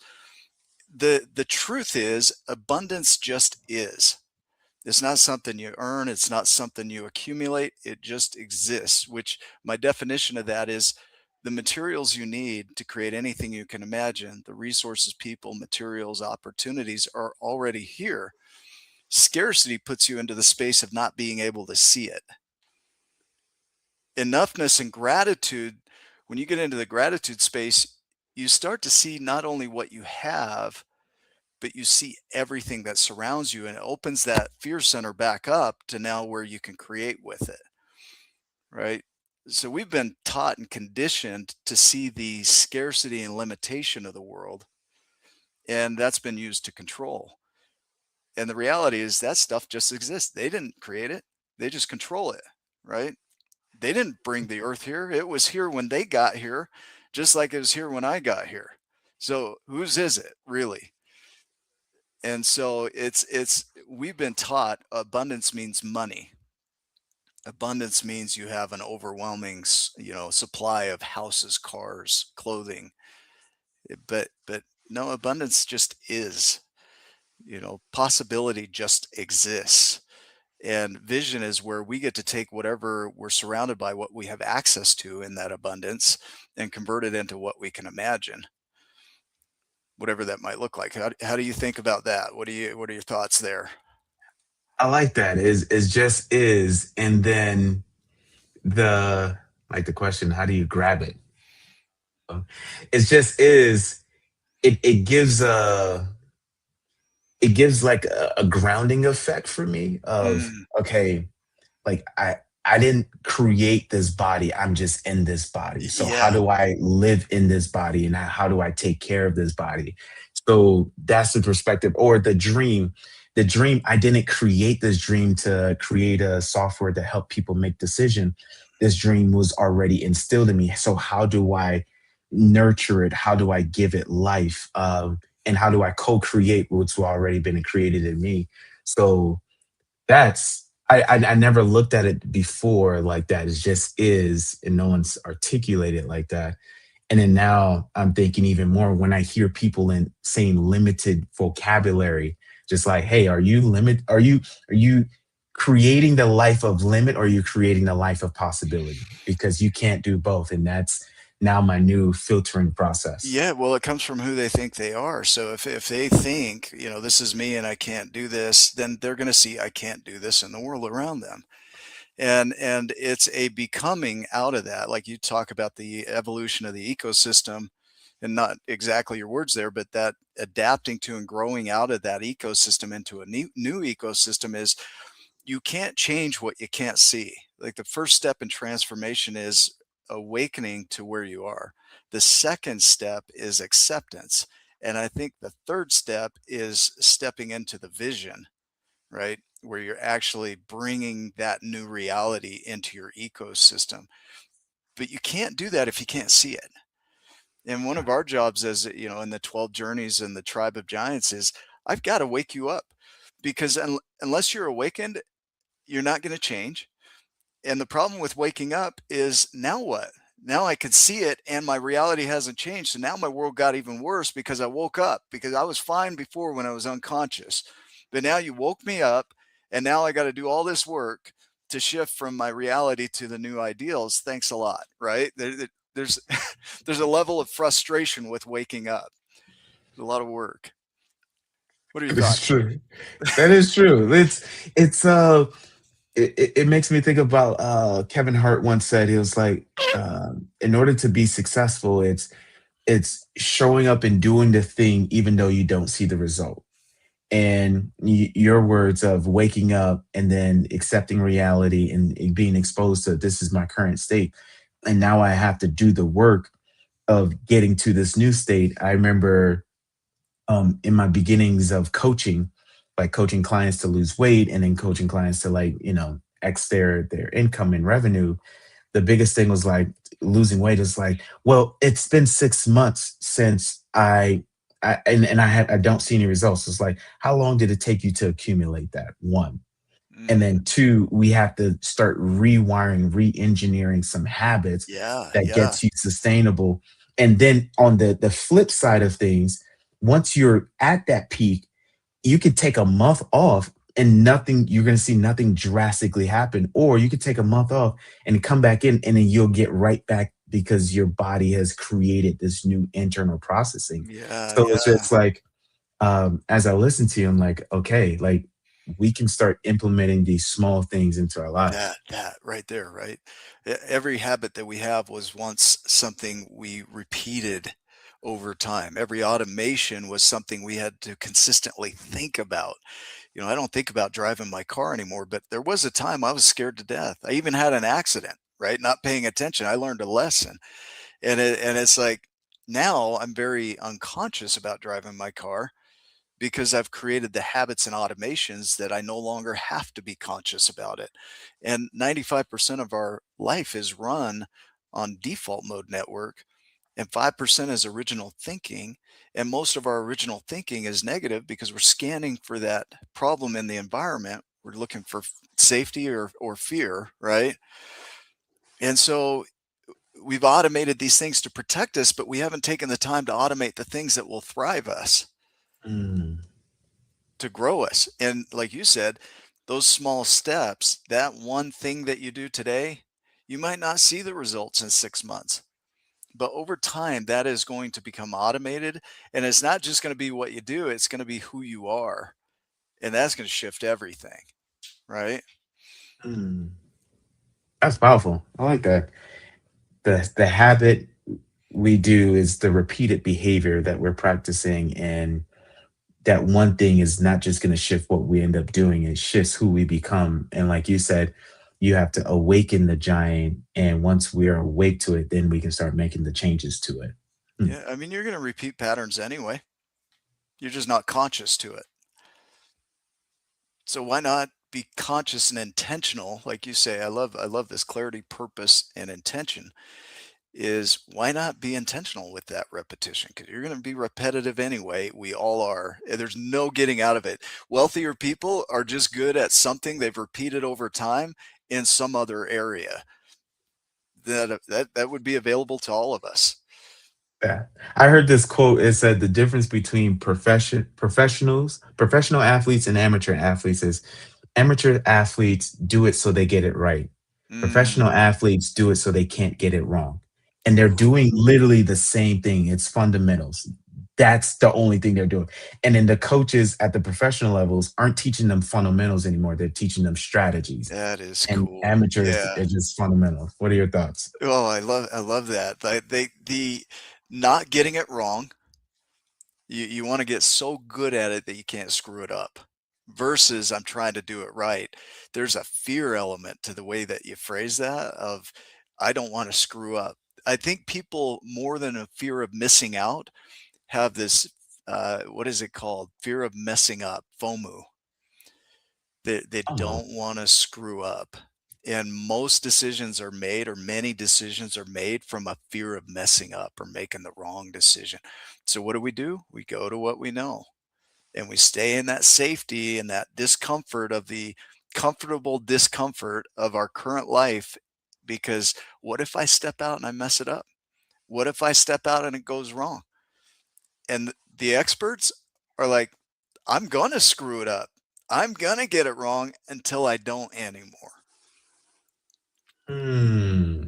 The truth is abundance just is. It's not something you earn, it's not something you accumulate, it just exists, which my definition of that is the materials you need to create anything you can imagine, the resources, people, materials, opportunities are already here. Scarcity puts you into the space of not being able to see it. Enoughness and gratitude, when you get into the gratitude space, you start to see not only what you have, but you see everything that surrounds you and it opens that fear center back up to now where you can create with it, right? So we've been taught and conditioned to see the scarcity and limitation of the world, and that's been used to control. And the reality is that stuff just exists. They didn't create it, they just control it, right? They didn't bring the earth here. It was here when they got here, just like it was here when I got here. So whose is it really? And so it's we've been taught abundance means money. Abundance means you have an overwhelming, supply of houses, cars, clothing. But no, abundance just is. Possibility just exists. And vision is where we get to take whatever we're surrounded by, what we have access to in that abundance, and convert it into what we can imagine. whatever that might look like. How do you think about that? What are your thoughts there? I like that. Is just is, and then the like the question, how do you grab it? It's just is. It gives like a grounding effect for me of Mm, okay, like I didn't create this body, I'm just in this body, so how yeah. do I live in this body, and how do I take care of this body? So that's the perspective. Or the dream, I didn't create this dream to create a software to help people make decision. This dream was already instilled in me, so how do I nurture it, how do I give it life, and how do I co-create what's already been created in me? So that's I never looked at it before like that. It just is, and no one's articulated like that. And then now I'm thinking even more when I hear people in saying limited vocabulary, just like, hey, are you creating the life of limit, or are you creating the life of possibility? Because you can't do both. And that's now my new filtering process. Yeah, well, it comes from who they think they are. So if they think, this is me and I can't do this, then they're going to see I can't do this in the world around them. And it's a becoming out of that. Like you talk about the evolution of the ecosystem, and not exactly your words there, but that adapting to and growing out of that ecosystem into a new ecosystem is you can't change what you can't see. Like the first step in transformation is awakening to where you are. The second step is acceptance. And I think the third step is stepping into the vision, right? Where you're actually bringing that new reality into your ecosystem. But you can't do that if you can't see it. And one of our jobs as, in the 12 journeys and the tribe of giants is I've got to wake you up because unless you're awakened, you're not going to change. And the problem with waking up is now what? Now I can see it and my reality hasn't changed. So now my world got even worse because I woke up because I was fine before when I was unconscious. But now you woke me up and now I got to do all this work to shift from my reality to the new ideals. Thanks a lot, right? There's there's a level of frustration with waking up. A lot of work. What are your It's thoughts? true. That is true. It's it makes me think about Kevin Hart once said, he was like, in order to be successful, it's showing up and doing the thing even though you don't see the result. And your words of waking up and then accepting reality and being exposed to this is my current state, and now I have to do the work of getting to this new state. I remember in my beginnings of coaching, like coaching clients to lose weight and then coaching clients to like, X their income and revenue. The biggest thing was like losing weight is like, well, it's been 6 months since I don't see any results. It's like, how long did it take you to accumulate that? One. And Mm, then two, we have to start rewiring, re-engineering some habits yeah, that yeah, gets you sustainable. And then on the flip side of things, once you're at that peak, you could take a month off and nothing, you're going to see nothing drastically happen. Or you could take a month off and come back in, and then you'll get right back because your body has created this new internal processing. yeah, So it's yeah. just like, as I listen to you, I'm like, okay, like we can start implementing these small things into our lives. That right there, right? Every habit that we have was once something we repeated over time. Every automation was something we had to consistently think about. I don't think about driving my car anymore, but there was a time I was scared to death. I even had an accident, right? Not paying attention. I learned a lesson. And it's like now I'm very unconscious about driving my car because I've created the habits and automations that I no longer have to be conscious about it. And 95% of our life is run on default mode network, and 5% is original thinking. And most of our original thinking is negative because we're scanning for that problem in the environment. We're looking for safety or fear, right? And so we've automated these things to protect us, but we haven't taken the time to automate the things that will thrive us, Mm, to grow us. And like you said, those small steps, that one thing that you do today, you might not see the results in 6 months, But over time, that is going to become automated. And it's not just going to be what you do, it's going to be who you are. And that's going to shift everything, right? Mm, that's powerful. I like that. The habit we do is the repeated behavior that we're practicing, and that one thing is not just going to shift what we end up doing, it shifts who we become. And like you said, you have to awaken the giant, and once we are awake to it, then we can start making the changes to it. Hmm. Yeah. I mean, you're going to repeat patterns anyway. You're just not conscious to it. So why not be conscious and intentional? Like you say, I love this clarity, purpose, and intention. Is why not be intentional with that repetition? Because you're going to be repetitive anyway. We all are. There's no getting out of it. Wealthier people are just good at something they've repeated over time in some other area that would be available to all of us. Yeah. I heard this quote. It said the difference between professional athletes and amateur athletes is amateur athletes do it so they get it right. Professional Mm. athletes do it so they can't get it wrong. And they're Ooh, doing literally the same thing. It's fundamentals. That's the only thing they're doing. And then the coaches at the professional levels aren't teaching them fundamentals anymore. They're teaching them strategies. that is And cool. amateurs Yeah. are just fundamentals. What are your thoughts? Oh, I love that. The not getting it wrong. You want to get so good at it that you can't screw it up versus I'm trying to do it right. There's a fear element to the way that you phrase that of I don't want to screw up. I think people more than a fear of missing out have this what is it called? Fear of messing up, FOMO. They Oh, don't want to screw up. And most decisions are made, or many decisions are made from a fear of messing up or making the wrong decision. So what do? We go to what we know and we stay in that safety and that discomfort of the comfortable discomfort of our current life. Because what if I step out and I mess it up? What if I step out and it goes wrong? And the experts are like, I'm going to screw it up. I'm going to get it wrong until I don't anymore. hmm.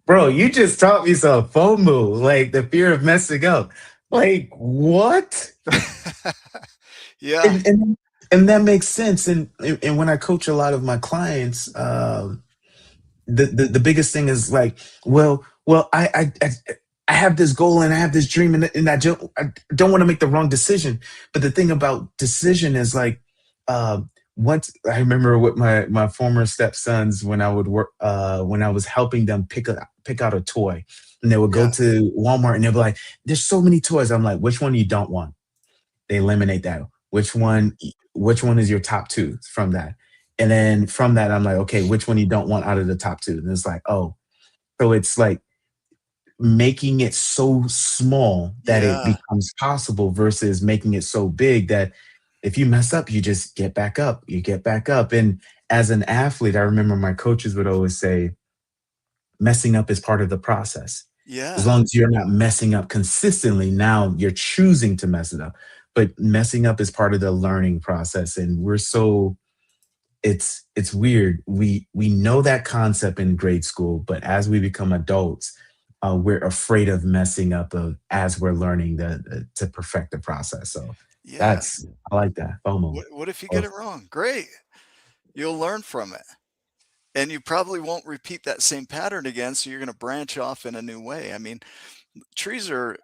Bro, you just taught me some FOMO, like the fear of messing up. Like what? Yeah. And and that makes sense. And when I coach a lot of my clients, the biggest thing is like, well, I have this goal and I have this dream, and I don't want to make the wrong decision. But the thing about decision is like, uh, once I remember with my former stepsons when I would work when I was helping them pick out a toy, and they would go Yeah. to Walmart and they'd be like, "There's so many toys." I'm like, "Which one you don't want?" They eliminate that. Mhm. Which one is your top two from that? And then from that, I'm like, okay, which one you don't want out of the top two? And it's like, oh, so it's like making it so small that it Yeah. becomes possible versus making it so big that if you mess up, you just get back up. You get back up. And as an athlete, I remember my coaches would always say, messing up is part of the process. As Yeah. long as you're not messing up consistently, now you're choosing to mess it up. But messing up is part of the learning process. And we're so it's weird. We know that concept in grade school, but as we become adults, we're afraid of messing up as we're learning to perfect the process. So Yeah. that's I like that FOMO. What if you get Or it wrong? Great. You'll learn from it. And you probably won't repeat that same pattern again. So you're going to branch off in a new way. I mean, trees are,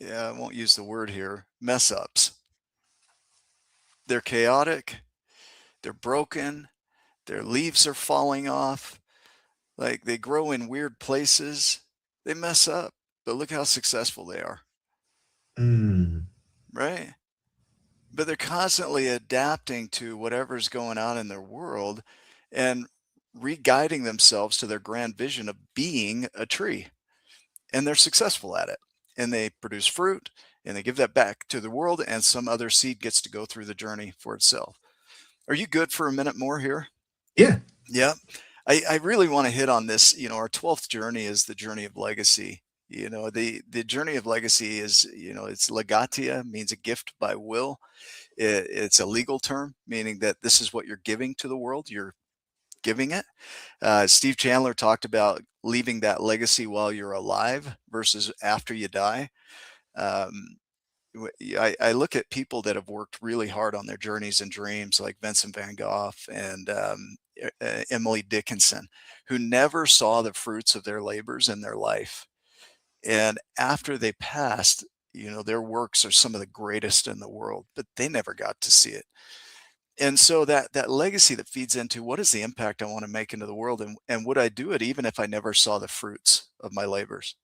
yeah, I won't use the word here, mess ups. They're chaotic, they're broken, their leaves are falling off, like they grow in weird places. They mess up, but look how successful they are, mm, right? But they're constantly adapting to whatever's going on in their world and re-guiding themselves to their grand vision of being a tree. And they're successful at it. And they produce fruit and they give that back to the world, and some other seed gets to go through the journey for itself. Are you good for a minute more here? yeah. Yeah. I really want to hit on this. Our 12th journey is the journey of legacy. The journey of legacy is, it's legatia, means a gift by will. It's a legal term, meaning that this is what you're giving to the world. You're giving it. Steve Chandler talked about leaving that legacy while you're alive versus after you die. Um, I look at people that have worked really hard on their journeys and dreams, like Vincent Van Gogh and Emily Dickinson, who never saw the fruits of their labors in their life. And after they passed, their works are some of the greatest in the world, but they never got to see it. And so that legacy that feeds into what is the impact I want to make into the world, and would I do it even if I never saw the fruits of my labors?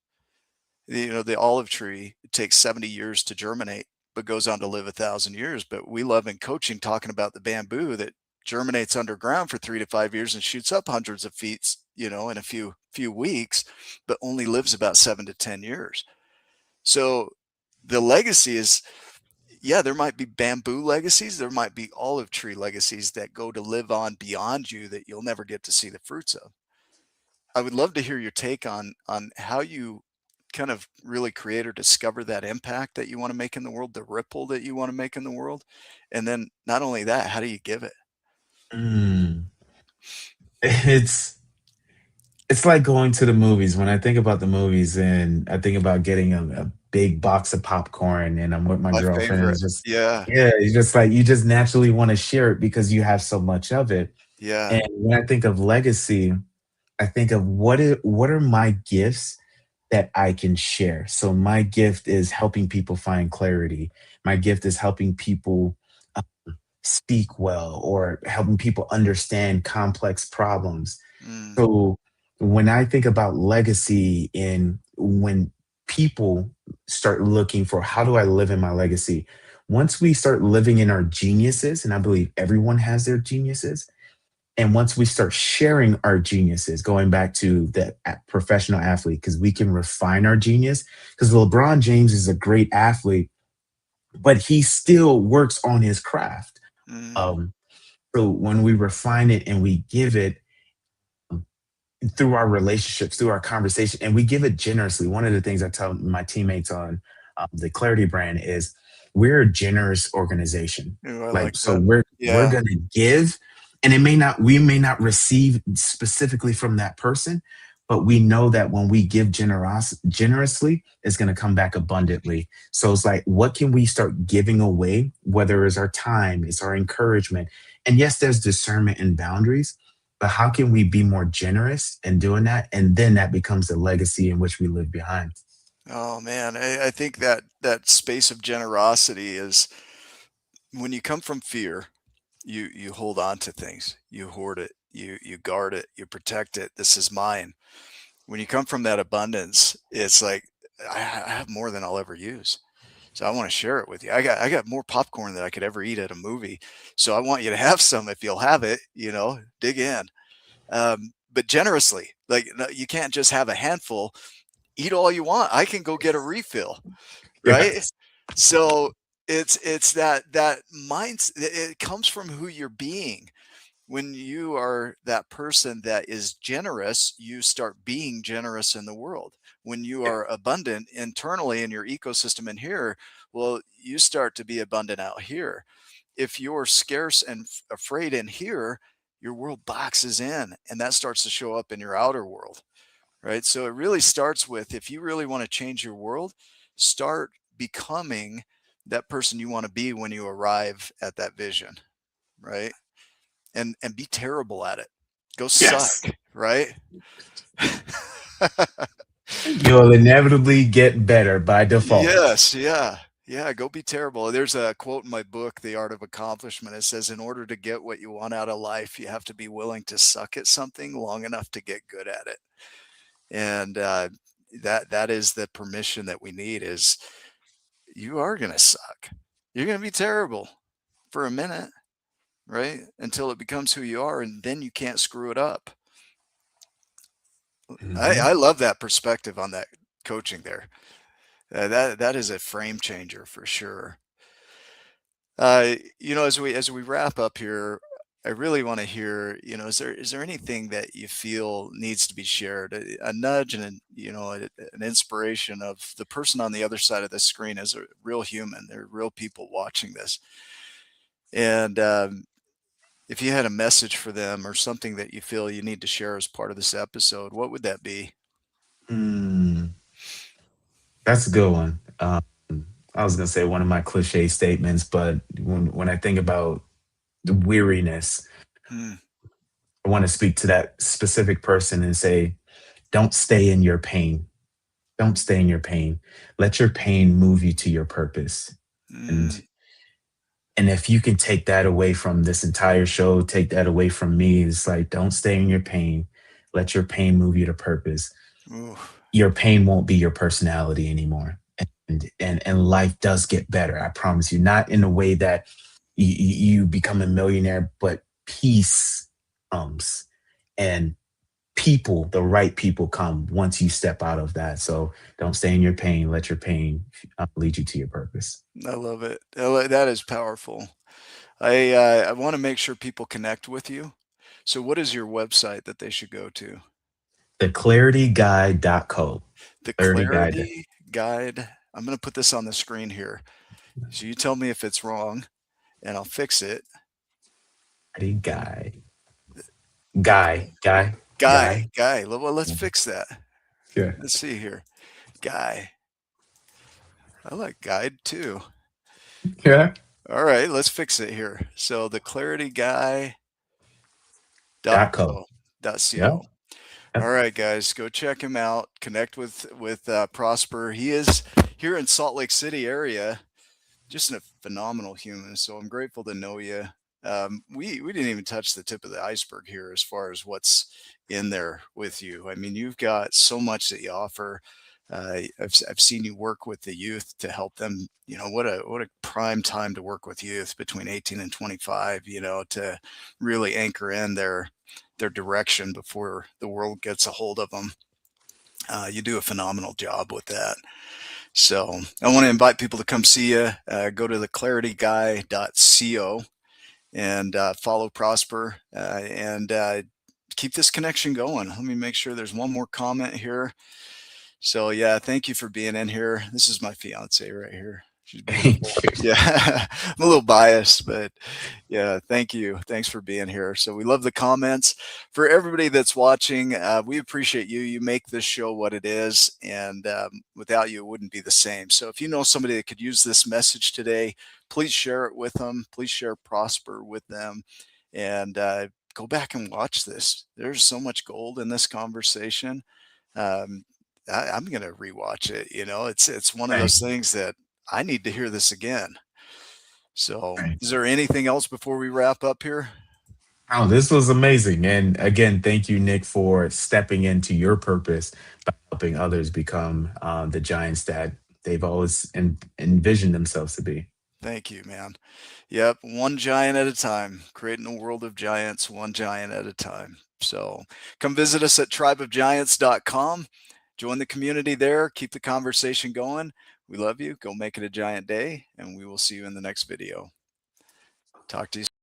The olive tree, it takes 70 years to germinate, but goes on to live 1,000 years. But we love in coaching talking about the bamboo that germinates underground for 3 to 5 years and shoots up hundreds of feet, in a few weeks, but only lives about 7 to 10 years. So the legacy is, yeah, there might be bamboo legacies, there might be olive tree legacies that go to live on beyond you that you'll never get to see the fruits of. I would love to hear your take on how you kind of really create or discover that impact that you want to make in the world, the ripple that you want to make in the world. And then not only that, how do you give it? Mm. It's it's like going to the movies. When I think about the movies and I think about getting a big box of popcorn and I'm with my My girlfriend, and favorite. it's just Yeah. yeah, it's just like you just naturally want to share it because you have so much of it. Yeah. And when I think of legacy, I think of what are my gifts that I can share. So my gift is helping people find clarity. My gift is helping people speak well or helping people understand complex problems. Mm, So when I think about legacy and when people start looking for how do I live in my legacy, once we start living in our geniuses, and I believe everyone has their geniuses, and once we start sharing our geniuses, going back to the professional athlete, because we can refine our genius, because LeBron James is a great athlete, but he still works on his craft. mm. Um, so when we refine it and we give it through our relationships, through our conversation, and we give it generously. One of the things I tell my teammates on the Clarity brand is we're a generous organization. Ooh, I Like, like so that. we're Yeah. going to give, and we may not receive specifically from that person, but we know that when we give generously, it's going to come back abundantly. So it's like, what can we start giving away? Whether it's our time, it's our encouragement, and yes, there's discernment and boundaries, but how can we be more generous in doing that? And then that becomes the legacy in which we live behind. Oh man, I think that space of generosity is when you come from fear, you hold on to things, you hoard it, you guard it, you protect it. This is mine. When you come from that abundance, it's like I have more than I'll ever use. So I want to share it with you. I got more popcorn than I could ever eat at a movie. So I want you to have some if you'll have it, dig in. But generously. Like no, you can't just have a handful. Eat all you want. I can go get a refill, right? Yes. So it's that mindset. It comes from who you're being. When you are that person that is generous, you start being generous in the world. When you Yeah. are abundant internally in your ecosystem in here, well, you start to be abundant out here. If you're scarce and afraid in here, your world boxes in, and that starts to show up in your outer world, right? So it really starts with, if you really want to change your world, start becoming that person you want to be when you arrive at that vision, right? And be terrible at it. Go suck, Yes. right? You'll inevitably get better by default. Yes, yeah. Yeah, go be terrible. There's a quote in my book, The Art of Accomplishment. It says, in order to get what you want out of life, you have to be willing to suck at something long enough to get good at it. And that is the permission that we need is you are going to suck. You're going to be terrible for a minute, right? Until it becomes who you are, and then you can't screw it up. I Mhm. love that perspective on that coaching there. That is a frame changer for sure. As we wrap up here, I really want to hear, is there anything that you feel needs to be shared? A nudge and an inspiration of the person on the other side of the screen is a real human. They're real people watching this, and if you had a message for them or something that you feel you need to share as part of this episode, what would that be? Hmm, that's a good one. I was gonna say one of my cliche statements, but when I think about the weariness, Hmm. I want to speak to that specific person and say, don't stay in your pain. Don't stay in your pain. Let your pain move you to your purpose. And Mm. if you can take that away from this entire show, take that away from me, it's like don't stay in your pain. Let your pain move you to purpose. Ooh. Your pain won't be your personality anymore. And life does get better. I promise you. Not in a way that you become a millionaire, but peace comes, and people, the right people come once you step out of that. So don't stay in your pain. Let your pain lead you to your purpose. I love it. That is powerful. I want to make sure people connect with you. So, what is your website that they should go to? The The Clarity Guide. Clarity Guide. I'm going to put this on the screen here. So, you tell me if it's wrong and I'll fix it. Clarity Guide. The Guy. guy. Well, let's fix that. Yeah. Let's see here. Guy. I like guide too. Yeah. All right, let's fix it here. So, the Clarity Guy dot .co. co dot Yeah. co. All right, guys, go check him out. Connect with Prosper. He is here in Salt Lake City area. Just a phenomenal human. So I'm grateful to know you. We didn't even touch the tip of the iceberg here as far as what's in there with you. I mean, you've got so much that you offer. I've seen you work with the youth to help them. You know what a prime time to work with youth between 18 and 25. You know, to really anchor in their direction before the world gets a hold of them. You do a phenomenal job with that. So I want to invite people to come see you. Go to theclarityguy.co and follow Prosper and keep this connection going. Let me make sure there's one more comment here. So yeah, thank you for being in here. This is my fiance right here. She's beautiful. Thank you. Yeah, I'm a little biased, but yeah, thank you. Thanks for being here. So we love the comments. For everybody that's watching, we appreciate you. You make this show what it is, and without you, it wouldn't be the same. So if you know somebody that could use this message today, please share it with them. Please share Prosper with them, and go back and watch this. There's so much gold in this conversation. Um, I'm gonna rewatch it. You know, it's one of those Thank things that I need to hear this again. So, you. is there anything else before we wrap up here? Oh, this was amazing. And again, thank you, Nick, for stepping into your purpose by helping others become the giants that they've always envisioned themselves to be. Thank you, man. Yep, one giant at a time, creating a world of giants, one giant at a time. So, come visit us at tribeofgiants.com. Join the community there. Keep the conversation going. We love you. Go make it a giant day, and we will see you in the next video. Talk to you soon.